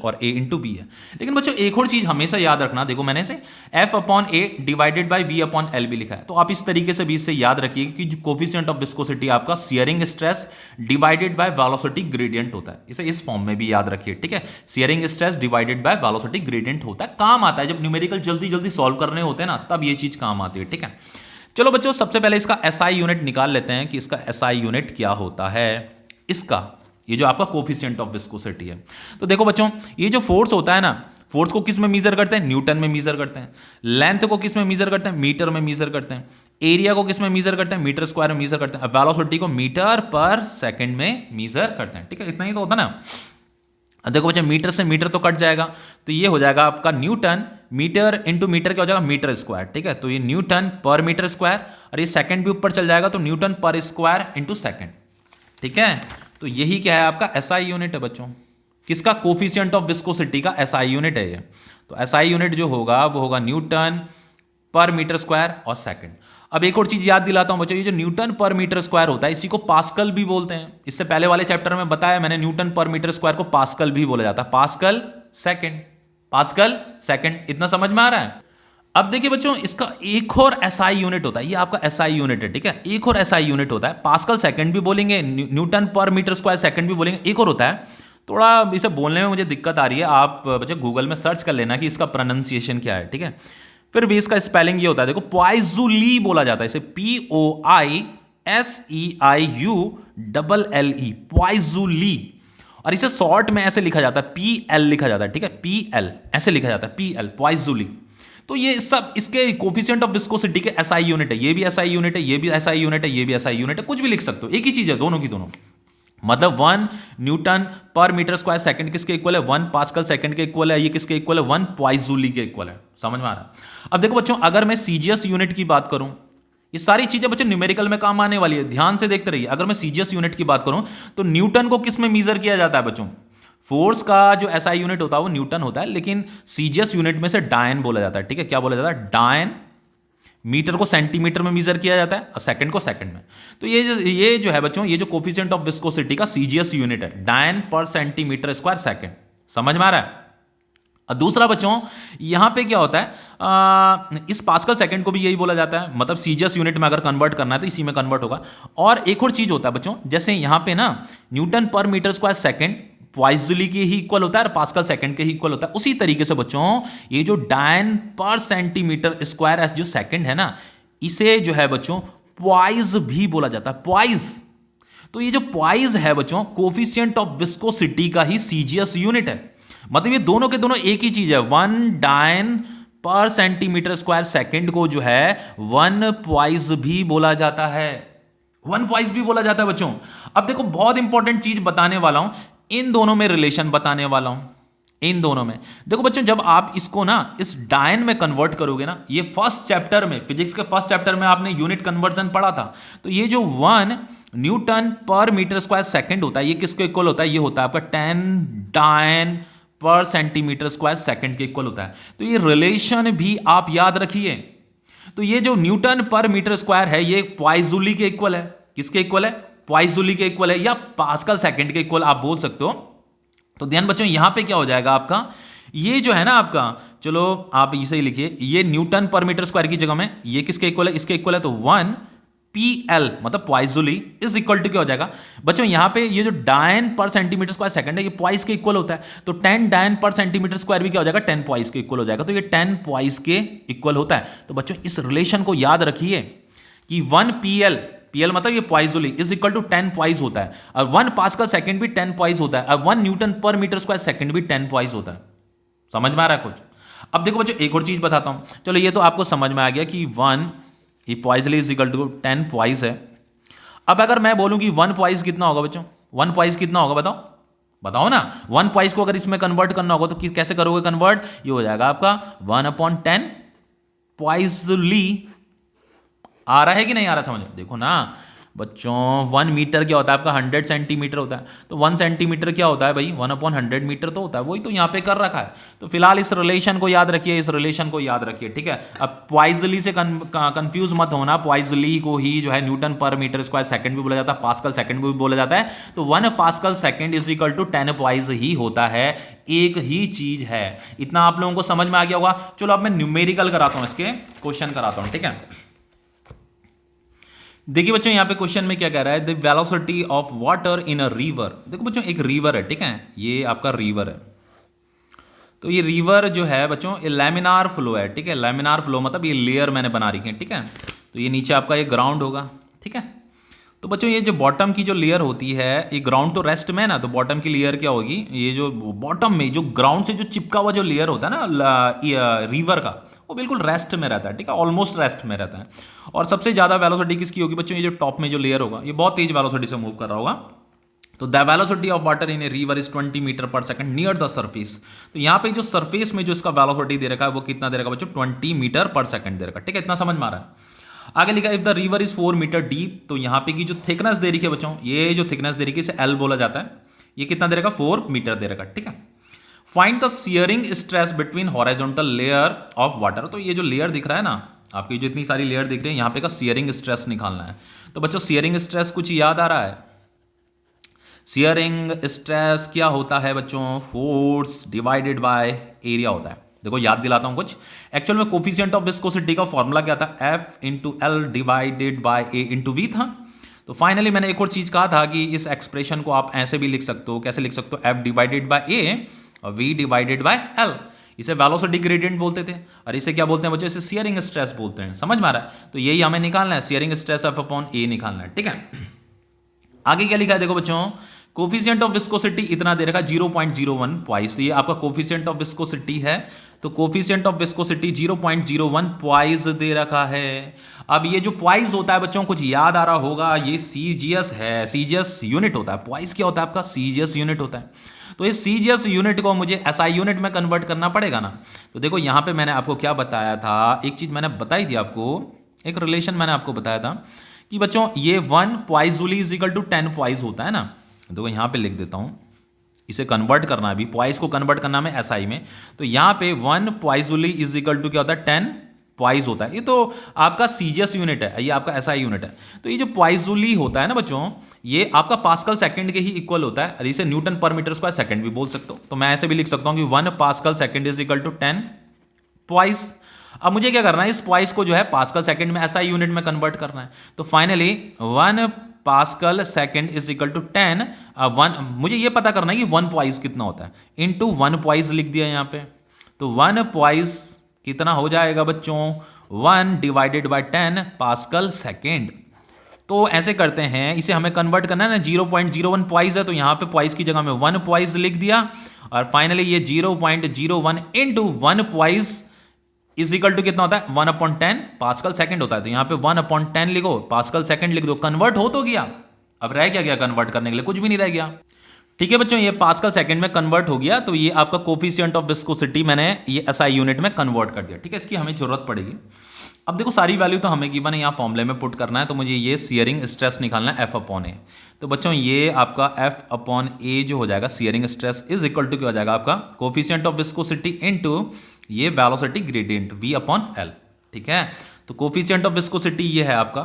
A: और ए इंटू वी है। लेकिन बच्चों एक और चीज हमेशा याद रखना, देखो मैंने इसे F upon A divided by V upon L भी लिखा है, तो आप इस तरीके से भी इससे याद रखिए कि जो कोफिशिएंट ऑफ विस्कोसिटी आपका shearing stress divided by velocity gradient होता है। इसे इस फॉर्म में भी याद रखिए, ठीक है। Shearing stress divided by velocity gradient होता है, काम आता है जब न्यूमेरिकल जल्दी जल्दी सॉल्व करने होते हैं ना, तब ये चीज काम आती है, ठीक है। चलो बच्चों सबसे पहले इसका एसआई यूनिट निकाल लेते हैं कि इसका एसआई यूनिट क्या होता है। इसका ये जो आपका कोफिशिएंट ऑफ विस्कोसिटी है। तो देखो बच्चों, ये जो फोर्स होता है ना, फोर्स को किस में मीजर करते हैं? न्यूटन में मीजर करते हैं। लेंथ को किस में मीजर करते हैं? मीटर में मीजर करते हैं। एरिया को किस में मीजर करते हैं? मीटर स्क्वायर में मीजर करते हैं। वेलोसिटी को मीटर पर सेकंड में मीजर करते हैं। ठीक है, इतना ही तो होता है ना। देखो बच्चे, मीटर से मीटर तो कट जाएगा, तो ये हो जाएगा आपका न्यूटन, मीटर इंटू मीटर क्या हो जाएगा? Metre square. ठीक है, तो ये न्यूटन पर मीटर स्क्वायर, और ये सेकंड भी ऊपर चल जाएगा, तो न्यूटन पर स्क्वायर इंटू सेकंड। ठीक है, तो यही क्या है आपका एसआई यूनिट है बच्चों, किसका? कोफिशिएंट ऑफ विस्कोसिटी का एसआई यूनिट है ये। तो एसआई यूनिट जो होगा वो होगा न्यूटन पर मीटर स्क्वायर और सेकंड। अब एक और चीज याद दिलाता हूं बच्चों, ये जो न्यूटन पर मीटर स्क्वायर होता है इसी को पास्कल भी बोलते हैं। इससे पहले वाले चैप्टर में बताया मैंने, न्यूटन पर मीटर स्क्वायर को पास्कल भी बोला जाता है। पास्कल सेकंड, पास्कल सेकंड, इतना समझ में आ रहा है? अब देखिए बच्चों, इसका एक और एसआई यूनिट होता है, ये आपका एसआई यूनिट है। ठीक है, एक और एसआई यूनिट होता है, पास्कल सेकंड भी बोलेंगे, न्यूटन पर मीटर स्क्वायर सेकंड भी बोलेंगे। एक और होता है, थोड़ा इसे बोलने में मुझे दिक्कत आ रही है, आप बच्चे गूगल में सर्च कर लेना कि इसका प्रोनाउंसिएशन क्या है। ठीक है, फिर भी इसका स्पेलिंग ये होता है, देखो पॉइजुली बोला जाता है इसे, POISEIULLE, पॉइजुली। और इसे शॉर्ट में ऐसे लिखा जाता है, PL लिखा जाता है। ठीक है, PL ऐसे लिखा जाता है, PL, पॉइजुली। तो ये सब इसके कोफिशिएंट ऑफ विस्कोसिटी के एसआई यूनिट है। ये भी एसआई यूनिट है, ये भी एसआई यूनिट है, ये भी एसआई यूनिट है, कुछ भी लिख सकते हो, एक ही चीज है दोनों की दोनों। मतलब 1 न्यूटन पर मीटर स्क्वायर सेकंड किसके इक्वल है? 1 पास्कल सेकंड के इक्वल है। ये किसके इक्वल है? 1 पॉइजुली के इक्वल है। समझ में आ रहा है? अब देखो बच्चों, अगर मैं सीजीएस यूनिट की बात करूं, ये सारी चीजें बच्चों न्यूमेरिकल में काम आने वाली है, ध्यान से देखते रहिए। अगर मैं सीजीएस यूनिट की बात करूं तो न्यूटन को किस में मीजर किया जाता है बच्चों? फोर्स का जो एसआई यूनिट होता है वो न्यूटन होता है, लेकिन सीजीएस यूनिट में से डायन बोला जाता है। ठीक है, क्या बोला जाता है? डायन। मीटर को सेंटीमीटर में मेजर किया जाता है और सेकंड को सेकंड में। तो ये जो है बच्चों, ये जो कोफिशिएंट ऑफ विस्कोसिटी का सीजीएस यूनिट है, डायन पर सेंटीमीटर स्क्वायर सेकंड। समझ में आ रहा है? और दूसरा बच्चों, यहां पे क्या होता है, इस पास्कल सेकंड को भी यही बोला जाता है, मतलब सीजीएस यूनिट में अगर कन्वर्ट करना है तो इसी में कन्वर्ट होगा। और एक और चीज होता है बच्चों, जैसे यहां पे ना न्यूटन पर मीटर स्क्वायर सेकंड पॉइजुली के ही इक्वल होता है और पास्कल सेकंड के ही इक्वल होता है, उसी तरीके से बच्चों ये जो डायन पर सेंटीमीटर स्क्वायर जो सेकंड है ना, इसे जो है बच्चों पॉइज भी बोला जाता है, पॉइज। तो ये जो पॉइज है बच्चों, कोफिशिएंट ऑफ विस्कोसिटी का ही सीजीएस यूनिट है। मतलब ये दोनों के दोनों एक ही चीज है। 1 डायन पर सेंटीमीटर स्क्वायर सेकंड को जो है 1 पॉइज भी बोला जाता है, 1 पॉइज भी बोला जाता है बच्चों। अब देखो, बहुत इंपॉर्टेंट चीज बताने वाला हूं, इन दोनों में रिलेशन बताने वाला हूं, इन दोनों में। देखो बच्चों, जब आप इसको ना इस डायन में कन्वर्ट करोगे ना, ये फर्स्ट चैप्टर में, फिजिक्स के फर्स्ट चैप्टर में आपने यूनिट कन्वर्जन पढ़ा था, तो ये जो 1 न्यूटन पर मीटर स्क्वायर सेकंड होता है, ये किसको इक्वल होता है? ये होता है आपका 10 डायन पर सेंटीमीटर स्क्वायर सेकंड के इक्वल होता है। तो ये रिलेशन भी आप याद रखिए। तो ये जो न्यूटन पर मीटर स्क्वायर है, ये पॉइजुली के इक्वल है। किसके इक्वल है? पॉइजुली के इक्वल है, या पास्कल सेकंड के इक्वल आप बोल सकते हो। तो ध्यान बच्चों, यहां पे क्या हो जाएगा आपका, ये जो है ना आपका, चलो आप इसे ही लिखिए, ये न्यूटन पर मीटर स्क्वायर की जगह में ये किसके इक्वल है? इसके इक्वल है। तो 1 PL मतलब पॉइजुली इज इक्वल टू क्या हो जाएगा बच्चों, यहां पे ये जो डायन पर सेंटीमीटर स्क्वायर सेकंड है, ये पॉइस के इक्वल होता है। तो 10 डायन पर सेंटीमीटर स्क्वायर भी क्या हो जाएगा? 10 पॉइस के इक्वल हो जाएगा। तो ये 10 पॉइस के इक्वल होता है। तो बच्चों, इस रिलेशन को याद रखिए कि 1 PL मतलब ये पॉइजुली इज इक्वल टू 10 पॉइस होता है, और 1 पास्कल सेकंड भी 10 पॉइस होता है, और 1 न्यूटन पर मीटर स्क्वायर सेकंड भी 10 पॉइस होता है। समझ में आ रहा है कुछ? अब देखो बच्चों, एक और चीज बताता हूं। चलो, ये तो आपको समझ में आ गया कि 1 ये पॉइजुली इज इक्वल टू 10 पॉइस है। अब अगर मैं बोलूं कि 1 पॉइस कितना होगा बच्चों? 1 पॉइस कितना होगा बताओ, बताओ ना। 1 पॉइस को अगर इसमें कन्वर्ट करना होगा तो कैसे करोगे कन्वर्ट? ये हो जाएगा आपका 1/10 पॉइजुली। आ रहा है कि नहीं आ रहा समझ? देखो ना बच्चों, 1 मीटर क्या होता है आपका? 100 सेंटीमीटर होता है। तो 1 सेंटीमीटर क्या होता है भाई? 1/100 मीटर तो होता है। वही तो यहाँ पे कर रखा है। तो फिलहाल इस रिलेशन को याद रखिए, इस रिलेशन को याद रखिए, ठीक है। अब पॉइजुली से कंफ्यूज मत होना। पॉइजुली को ही जो है न्यूटन पर मीटर स्क्वायर सेकंड भी बोला जाता है, पास्कल सेकंड भी बोला जाता है। तो 1 pascal second is equal to 10 poise ही होता है, एक ही चीज है। इतना आप लोगों को समझ में आ गया होगा। चलो अब मैं न्यूमेरिकल कराता हूं, इसके क्वेश्चन कराता हूं, ठीक है। देखिए बच्चों, यहां पे क्वेश्चन में क्या कह रहा है? The velocity of water in a river. देखो बच्चों, एक रिवर है, ठीक है, ये आपका रिवर है। तो ये रिवर जो है बच्चों, ये लैमिनार फ्लो है, ठीक है। लैमिनार फ्लो मतलब ये लेयर मैंने बना रखी है, ठीक है। तो ये नीचे आपका ये ग्राउंड होगा, ठीक है। तो बच्चों ये जो बॉटम की जो लेयर होती है, ये ग्राउंड तो रेस्ट में है ना, तो बॉटम की लेयर क्या होगी, ये जो बॉटम में जो ग्राउंड से जो चिपका हुआ जो लेयर होता है ना रिवर का, वो बिल्कुल रेस्ट में रहता है, ठीक है, ऑलमोस्ट रेस्ट में रहता है। और सबसे ज़्यादा वेलोसिटी किसकी होगी बच्चों, ये जो टॉप में जो लेयर होगा ये बहुत तेज वेलोसिटी से मूव कर रहा होगा। तो the velocity of water in a river is 20 metre per second near the surface. तो यहाँ पे जो सरफेस में जो इसका वेलोसिटी दे रखा है वो कितना दे रखा है बच्चों, 20 मीटर पर सेकंड दे रखा है, ठीक है, इतना समझ में आ रहा है। आगे लिखा if the river is 4 metre deep, तो यहाँ पे की जो थिकनेस दे रही है बच्चों, ये जो थिकनेस दे रही है इसे एल बोला जाता है, ये कितना दे रखा, 4 मीटर दे रखा, ठीक है। Find the shearing stress between horizontal layer of water. तो ये जो लेयर दिख रहा है ना आपकी, जो इतनी सारी लेयर दिख रही है, यहाँ पे का शियरिंग स्ट्रेस निकालना है। तो बच्चों शियरिंग स्ट्रेस कुछ याद आ रहा है, शियरिंग स्ट्रेस क्या होता है बच्चों, फोर्स डिवाइडेड बाय एरिया होता है। देखो याद दिलाता हूं कुछ, एक्चुअल में कोफिशिएंट ऑफ विस्कोसिटी का फॉर्मूला क्या था, F into L divided by A into V था। तो फाइनली मैंने एक और चीज कहा था कि इस एक्सप्रेशन को आप ऐसे भी लिख सकते हो, कैसे लिख सकते हो, F डिवाइडेड बाय ए और V डिवाइडेड बाय एल। इसे वेलोसिटी ग्रेडियंट बोलते थे, और इसे क्या बोलते हैं बच्चों, इसे शियरिंग स्ट्रेस बोलते हैं, समझ में आ रहा है। तो यही हमें निकालना है, शियरिंग स्ट्रेस F अपॉन ए निकालना है, ठीक है। आगे क्या लिखा है देखो बच्चों, कोफिशिएंट ऑफ विस्कोसिटी इतना दे रखा 0.01 पॉइस, ये आपका कोफिशिएंट ऑफ विस्कोसिटी है। तो कोफिशिएंट ऑफ विस्कोसिटी 0.01 पॉइस दे रखा है। अब ये जो पॉइस होता है बच्चों, कुछ याद आ रहा होगा, ये सीजीएस है, सीजीएस यूनिट होता है। पॉइस क्या होता है आपका, सीजीएस यूनिट होता है। तो इस सीजीएस यूनिट को मुझे एसआई यूनिट में कन्वर्ट करना पड़ेगा ना। तो देखो यहाँ पे मैंने आपको क्या बताया था, एक चीज मैंने बताई थी आपको, एक रिलेशन मैंने आपको बताया था कि बच्चों ये 1 poiseuille is equal to 10 poise होता है ना। देखो यहाँ पे लिख देता हूँ, इसे कन्वर्ट करना है, अभी पॉइस को कन्वर्ट करना है एसआई में। तो यहाँ पे 1 poiseuille is equal to क्या होता है, 10 पॉइस होता है। ये तो आपका सीजीएस यूनिट है, ये आपका एसआई यूनिट है। तो ये जो पॉइस जूल होता है ना बच्चों, ये आपका पास्कल सेकंड के ही इक्वल होता है, और इसे न्यूटन पर मीटर स्क्वायर सेकंड भी बोल सकते हो। तो मैं ऐसे भी लिख सकता हूँ कि 1 pascal second is equal to 10 poise. अब मुझे क्या करना है, इस पॉइस को जो है पास्कल सेकंड में एसआई यूनिट में कन्वर्ट करना है। तो finally 1 pascal second is equal to 10, 1 मुझे ये पता करना है कि 1 पॉइस कितना होता है, इनटू 1 पॉइस लिख दिया यहाँ पे। तो 1 पॉइस कितना हो जाएगा बच्चों, 1 डिवाइडेड बाय 10 पास्कल सेकंड। तो ऐसे करते हैं, इसे हमें कन्वर्ट करना है ना, 0.01 पॉइस है, तो यहाँ पे पॉइस की जगह में 1 पॉइस लिख दिया, और फाइनली ये 0.01 into 1 poise is equal to कितना होता है, 1/10 पास्कल सेकंड होता है। तो यहाँ पे 1/10 लिखो, पास्कल सेकंड लिख दो, कन्वर्ट हो तो गया। अब रह क्या गया कन्वर्ट करने के लिए, कुछ भी नहीं रह गया। ठीक है बच्चों, ये पास्कल सेकंड में कन्वर्ट हो गया। तो ये आपका कोफिशिएंट ऑफ विस्कोसिटी मैंने ये एसआई यूनिट में कन्वर्ट कर दिया, ठीक है। इसकी हमें जरूरत पड़ेगी। अब देखो सारी वैल्यू तो हमें गिवन है, यहाँ फॉर्मूले में पुट करना है। तो मुझे ये शियरिंग स्ट्रेस निकालना है F अपॉन ए। तो बच्चों ये आपका F अपॉन ए जो हो जाएगा, shearing stress is equal to क्या हो जाएगा आपका, कोफिशिएंट ऑफ विस्कोसिटी इनटू ये velocity gradient V upon L, ठीक है। तो कोफिशिएंट ऑफ विस्कोसिटी ये है आपका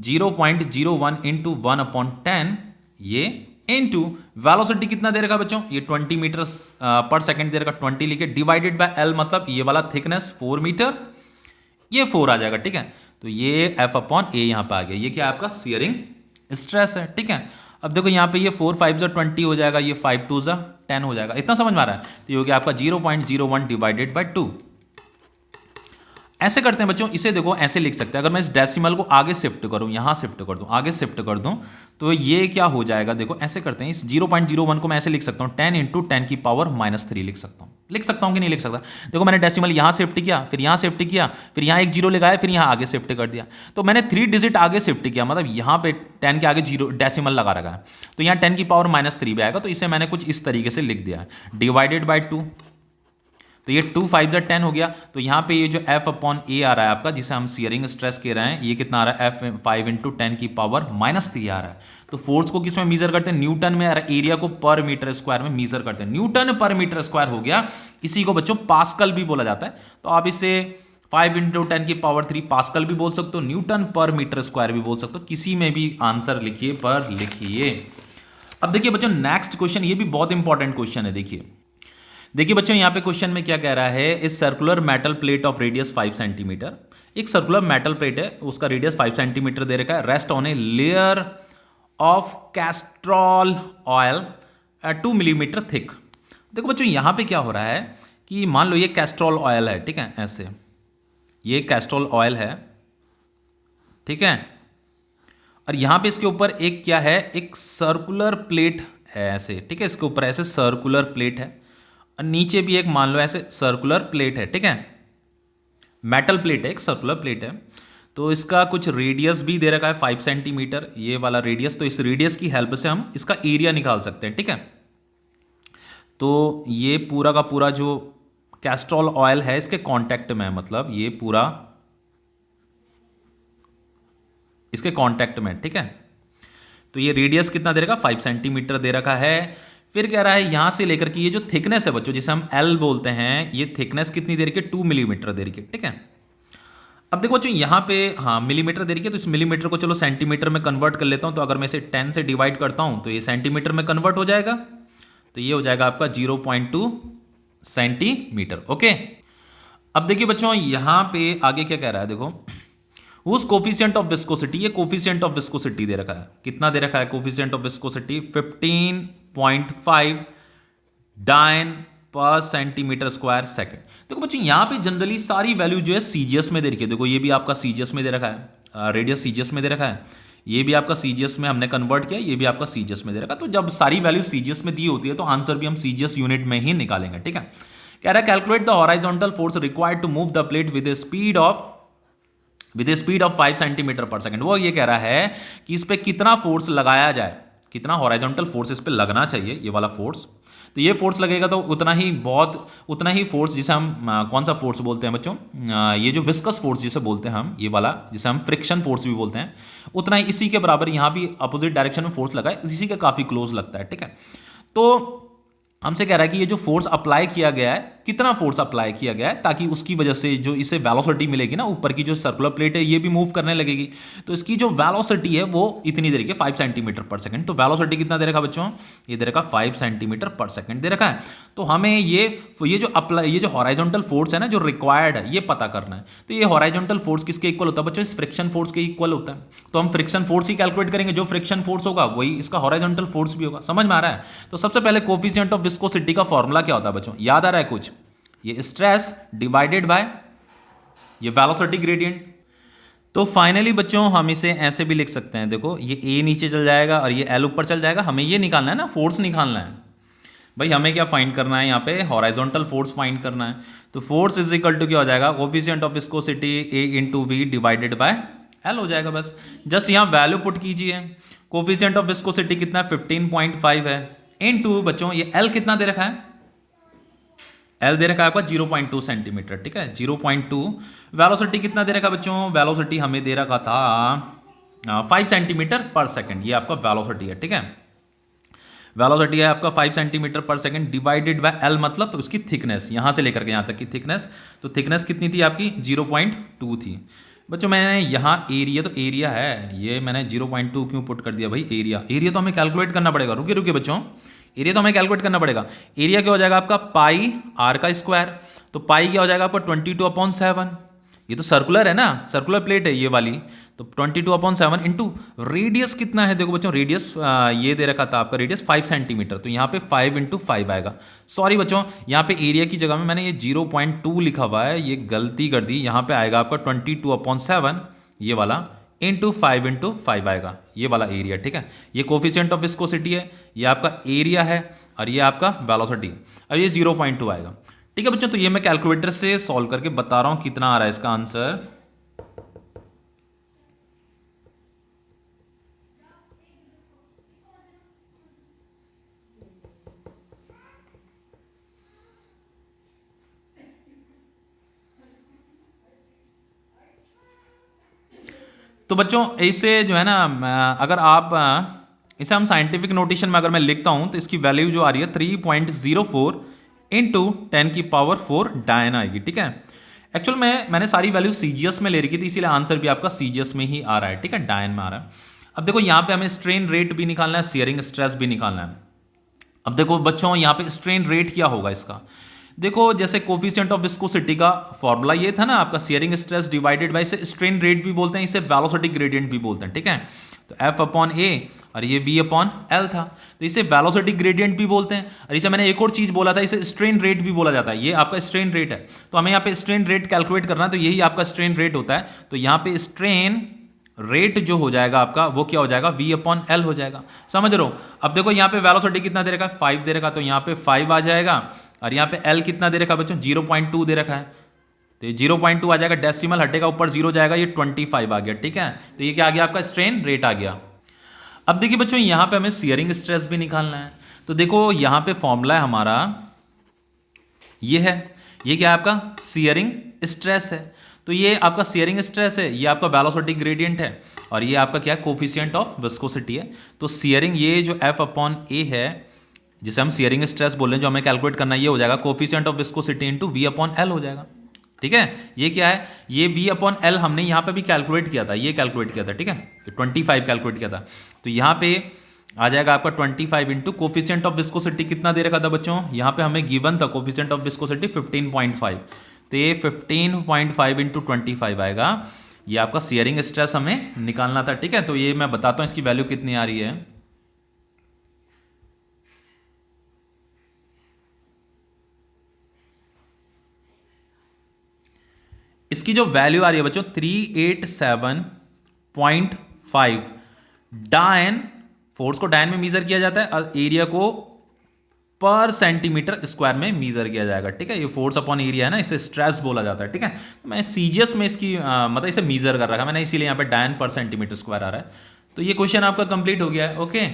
A: 0.01 इंटू 1/10, ये इनटू वेलोसिटी कितना दे रखा बच्चों, ये 20 मीटर पर सेकंड दे रखा, 20 लिखे, डिवाइडेड बाय एल मतलब ये वाला थिकनेस 4 मीटर, ये 4 आ जाएगा, ठीक है। तो ये F अपॉन ए यहाँ पे आ गया, ये क्या आपका शियरिंग स्ट्रेस है, ठीक है। अब देखो यहाँ पे ये 4 5 20 हो जाएगा, ये 5 2 10 हो जाएगा, इतना समझ में आ रहा है। तो ये हो गया आपका 0.01 डिवाइडेड बाय 2। ऐसे करते हैं बच्चों, इसे देखो ऐसे लिख सकते हैं, अगर मैं इस डेसिमल को आगे शिफ्ट करूं, यहां शिफ्ट कर दूं, आगे शिफ्ट कर दूं, तो ये क्या हो जाएगा, देखो ऐसे करते हैं, इस 0.01 को मैं ऐसे लिख सकता हूं, 10 इंटू 10 की पावर -3 लिख सकता हूं कि नहीं लिख सकता। देखो मैंने डेसिमल यहां शिफ्ट किया, फिर यहां शिफ्ट किया, फिर यहां एक 0 लगाया, फिर यहां आगे शिफ्ट कर दिया। तो मैंने 3 डिजिट आगे शिफ्ट किया, मतलब यहां पे 10 के आगे 0 डेसिमल लगा रखा है, तो यहां 10 की पावर -3 भी आएगा। तो इसे मैंने कुछ इस तरीके से लिख दिया, डिवाइडेड बाई 2। तो ये 2 5 10 हो गया। तो यहाँ पे ये जो F अपॉन ए आ रहा है आपका, जिसे हम शियरिंग स्ट्रेस कह रहे हैं, ये कितना आ रहा है, F 5 इंटू 10 की पावर -3 आ रहा है। तो फोर्स को किस में मेजर करते हैं, न्यूटन में, और एरिया को पर मीटर स्क्वायर में मेजर करते हैं। न्यूटन पर मीटर स्क्वायर हो गया, इसी को बच्चों पास्कल भी बोला जाता है। तो आप इसे 5 इंटू 10 की पावर 3 पास्कल भी बोल सकते हो, न्यूटन पर मीटर स्क्वायर भी बोल सकते हो, किसी में भी आंसर लिखिए पर लिखिए। अब देखिए बच्चों नेक्स्ट क्वेश्चन, ये भी बहुत इंपॉर्टेंट क्वेश्चन है। देखिए बच्चों यहाँ पे क्वेश्चन में क्या कह रहा है, इस circular metal plate of radius 5 centimetre, एक सर्कुलर मेटल प्लेट है, उसका रेडियस 5 सेंटीमीटर दे रखा है, rest on a layer of Castrol oil 2 millimetre thick. देखो बच्चों यहाँ पे क्या हो रहा है कि मान लो ये कैस्ट्रॉल ऑयल है, ठीक है, ऐसे ये कैस्ट्रॉल ऑयल है, ठीक है, और यहाँ पे इसके ऊपर एक क्या है, एक सर्कुलर प्लेट है ऐसे, ठीक है, इसके ऊपर ऐसे सर्कुलर प्लेट है और नीचे भी एक मान लो ऐसे सर्कुलर प्लेट है, ठीक है, मेटल प्लेट है, एक सर्कुलर प्लेट है। तो इसका कुछ रेडियस भी दे रखा है 5 सेंटीमीटर, ये वाला रेडियस। तो इस रेडियस की हेल्प से हम इसका एरिया निकाल सकते हैं, ठीक है। तो ये पूरा का पूरा जो कैस्ट्रॉल ऑयल है इसके कांटेक्ट में है, मतलब ये पूरा इसके कांटेक्ट में, ठीक है। तो ये रेडियस कितना दे रखा, 5 सेंटीमीटर दे रखा है। फिर कह रहा है यहां से लेकर के ये जो थिकनेस है बच्चों, जिसे हम एल बोलते हैं, ये थिकनेस कितनी दे रखी है, 2 मिलीमीटर दे रखी है, ठीक है। अब देखो बच्चों यहाँ पे हाँ मिलीमीटर दे रखी है, तो इस मिलीमीटर को चलो सेंटीमीटर में कन्वर्ट कर लेता हूँ। तो अगर मैं इसे 10 से डिवाइड करता हूँ तो ये सेंटीमीटर में कन्वर्ट हो जाएगा। तो ये हो जाएगा आपका 0.2 सेंटीमीटर, ओके। अब देखिए बच्चों यहाँ पे आगे क्या कह रहा है, देखो हुज कोफिशिएंट ऑफ विस्कोसिटी, ये कोफिशिएंट ऑफ विस्कोसिटी दे रखा है, कितना दे रखा है कोफिशिएंट ऑफ विस्कोसिटी, 15.5 डायन पर सेंटीमीटर स्क्वायर सेकंड। देखो बच्चों यहाँ पे जनरली सारी वैल्यू जो है सीजीएस में दे रखी है। देखो ये भी आपका सीजीएस में दे रखा है, रेडियस सीजीएस में दे रखा है, ये भी आपका सीजीएस में हमने कन्वर्ट किया, ये भी आपका सीजीएस में दे रखा है। तो जब सारी वैल्यू सीजीएस में दी होती है तो आंसर भी हम सीजीएस यूनिट में ही निकालेंगे, ठीक है। कह रहा है calculate the horizontal force required to move the plate with speed of 5 centimetre per second. वो ये कह रहा है कि इस पे कितना फोर्स लगाया जाए, कितना हॉराइजॉन्टल फोर्स इस पे लगना चाहिए, ये वाला फोर्स। तो ये फोर्स लगेगा तो उतना ही फोर्स, जिसे हम कौन सा फोर्स बोलते हैं बच्चों, ये जो विस्कस फोर्स जिसे बोलते हैं हम, ये वाला जिसे हम फ्रिक्शन फोर्स भी बोलते हैं, उतना ही इसी के बराबर यहाँ भी अपोजिट डायरेक्शन में फोर्स लगा है, इसी के काफी क्लोज लगता है, ठीक है। तो हमसे कह रहा है कि ये जो फोर्स अप्लाई किया गया है, कितना फोर्स अप्लाई किया गया है, ताकि उसकी वजह से जो इसे वेलोसिटी मिलेगी ना, ऊपर की जो सर्कुलर प्लेट है ये भी मूव करने लगेगी। तो इसकी जो वेलोसिटी है वो इतनी दे रखी है 5 सेंटीमीटर पर सेकंड। तो वेलोसिटी कितना दे रखा बच्चों, ये दे रखा 5 सेंटीमीटर पर सेकंड दे रखा है। तो हमें ये जो हॉराइजॉन्टल फोर्स है ना, जो रिक्वायर्ड है, ये पता करना है। तो ये हॉराइजॉन्टल फोर्स किसके इक्वल होता है बच्चों, इस फ्रिक्शन फोर्स के इक्वल होता है। तो हम फ्रिक्शन फोर्स ही कैलकुलेट करेंगे, जो फ्रिक्शन फोर्स होगा वही इसका हॉराइजॉन्टल फोर्स भी होगा। समझ में आ रहा है। तो सबसे पहले कोफिशिएंट ऑफ विस्कोसिटी का फॉर्मूला क्या होता है बच्चों, याद आ रहा है कुछ, ये स्ट्रेस डिवाइडेड बाय ये वेलोसिटी ग्रेडियंट। तो फाइनली बच्चों हम इसे ऐसे भी लिख सकते हैं, देखो ये ए नीचे चल जाएगा और ये एल ऊपर चल जाएगा। हमें ये निकालना है ना, फोर्स निकालना है भाई। हमें क्या फाइंड करना है, यहाँ पे हॉराइजॉन्टल फोर्स फाइंड करना है। तो फोर्स इज इक्वल टू क्या हो जाएगा, coefficient of viscosity A into V divided by L हो जाएगा। बस जस्ट यहाँ वैल्यू पुट कीजिए। कोफिशिएंट ऑफ विस्कोसिटी कितना है, 15.5 है, इनटू बच्चों ये एल कितना दे रखा है, एल दे रखा है आपका 0.2 सेंटीमीटर, ठीक है, 0.2। वेलोसिटी कितना दे रखा है बच्चों, वेलोसिटी हमें दे रखा था 5 सेंटीमीटर पर सेकंड, ये आपका वेलोसिटी है, ठीक है। वेलोसिटी है आपका 5 centimetre per second divided by L, मतलब तो उसकी थिकनेस यहाँ से लेकर के यहाँ तक की थिकनेस। तो थिकनेस कितनी थी आपकी, 0.2 थी बच्चों। मैंने यहाँ एरिया, तो एरिया है ये, मैंने 0.2 क्यों पुट कर दिया भाई, एरिया तो हमें कैलकुलेट करना पड़ेगा। रुकिए बच्चों, एरिया तो हमें कैलकुलेट करना पड़ेगा। एरिया क्या हो जाएगा आपका, पाई आर का स्क्वायर। तो पाई क्या हो जाएगा आपका 22/7। ये तो सर्कुलर है ना, सर्कुलर प्लेट है ये वाली। तो 22/7 इंटू रेडियस कितना है, देखो बच्चों रेडियस ये दे रखा था आपका, रेडियस 5 सेंटीमीटर। तो यहाँ पे 5 × 5 आएगा। सॉरी बच्चों, यहाँ पे एरिया की जगह में मैंने ये 0.2 लिखा हुआ है, ये गलती कर दी। यहाँ पे आएगा आपका 22/7 ये वाला, इंटू 5 × 5 आएगा ये वाला एरिया, ठीक है। ये कोफिशिएंट ऑफ विस्कोसिटी है, ये आपका एरिया है और ये आपका वेलोसिटी है। अब ये 0.2 आएगा, ठीक है बच्चों। तो ये मैं कैलकुलेटर से सॉल्व करके बता रहा हूं कितना आ रहा है इसका आंसर। तो बच्चों इसे जो है ना, अगर आप इसे हम साइंटिफिक नोटेशन में अगर मैं लिखता हूं तो इसकी वैल्यू जो आ रही है 3.04 इंटू 10⁴ डायन आएगी, ठीक है। एक्चुअल में मैंने सारी वैल्यू सीजीएस में ले रखी थी, इसीलिए आंसर भी आपका सीजीएस में ही आ रहा है, ठीक है, डायन में आ रहा है। अब देखो यहाँ पे हमें स्ट्रेन रेट भी निकालना है, शियरिंग स्ट्रेस भी निकालना है। अब देखो बच्चों यहाँ पे स्ट्रेन रेट क्या होगा इसका, देखो जैसे कोफिशिएंट ऑफ विस्कोसिटी का फॉर्मूला ये था ना आपका, शियरिंग स्ट्रेस डिवाइडेड बाय, इसे स्ट्रेन रेट भी बोलते हैं, इसे वेलोसिटी ग्रेडियंट भी बोलते हैं, ठीक है। तो F/A और ये V/L था, तो इसे वेलोसिटी ग्रेडियंट भी बोलते हैं। और इसे मैंने एक और चीज बोला था, इसे स्ट्रेन रेट भी बोला जाता है। ये आपका स्ट्रेन रेट है, तो हमें यहाँ पे स्ट्रेन रेट कैलकुलेट करना है, तो यही आपका स्ट्रेन रेट होता है। तो यहाँ पे स्ट्रेन रेट जो हो जाएगा आपका वो क्या हो जाएगा, v अपॉन एल हो जाएगा। समझ रहे हो। अब देखो यहाँ पे वेलोसिटी कितना दे रखा है, 5 दे रखा, तो यहाँ पे 5 आ जाएगा, और यहाँ पे एल कितना दे रखा है बच्चों, 0.2 दे रखा है, तो ये 0.2 आ जाएगा, डेसिमल हटेगा ऊपर 0 जाएगा, ये 25 आ गया। ठीक है, तो ये क्या आ गया आपका स्ट्रेन रेट आ गया। अब देखिए बच्चों यहाँ पे हमें शियरिंग स्ट्रेस भी निकालना है, तो देखो यहाँ पे फॉर्मूला है हमारा, ये है, ये क्या है आपका शियरिंग स्ट्रेस है। तो ये आपका शियरिंग स्ट्रेस है, ये आपका वेलोसिटी ग्रेडियंट है, और ये आपका क्या है, कोफिशिएंट ऑफ विस्कोसिटी है। तो शियरिंग ये जो F अपॉन ए है, जिसे हम शियरिंग स्ट्रेस बोल रहे हैं, जो हमें कैलकुलेट करना है, ये हो जाएगा coefficient of viscosity into V upon L हो जाएगा। ठीक है, ये क्या है, ये V अपॉन एल हमने यहाँ पे भी कैलकुलेट किया था, ये कैलकुलेट किया था। ठीक है, 25 कैलकुलेट किया था, तो यहाँ पे आ जाएगा आपका 25 इंटू कोफिशिएंट ऑफ विस्कोसिटी कितना दे रखा था बच्चों, यहाँ पे हमें गिवन था कोफिशिएंट ऑफ विस्कोसिटी 15.5, तो ये 15.5 इंटू 25 आएगा, ये आपका शियरिंग स्ट्रेस हमें निकालना था। ठीक है, तो ये मैं बताता हूँ इसकी वैल्यू कितनी आ रही है। इसकी जो वैल्यू आ रही है बच्चों 387.5 डायन, फोर्स को डायन में मीजर किया जाता है, एरिया को पर सेंटीमीटर स्क्वायर में मीजर किया जाएगा। ठीक है, ये फोर्स अपॉन एरिया है ना, इसे स्ट्रेस बोला जाता है। ठीक है, तो मैं सीजीएस में इसकी मतलब इसे मीजर कर रखा है मैंने, इसीलिए यहाँ पे डायन पर सेंटीमीटर स्क्वायर आ रहा है। तो ये क्वेश्चन आपका कंप्लीट हो गया है। ओके।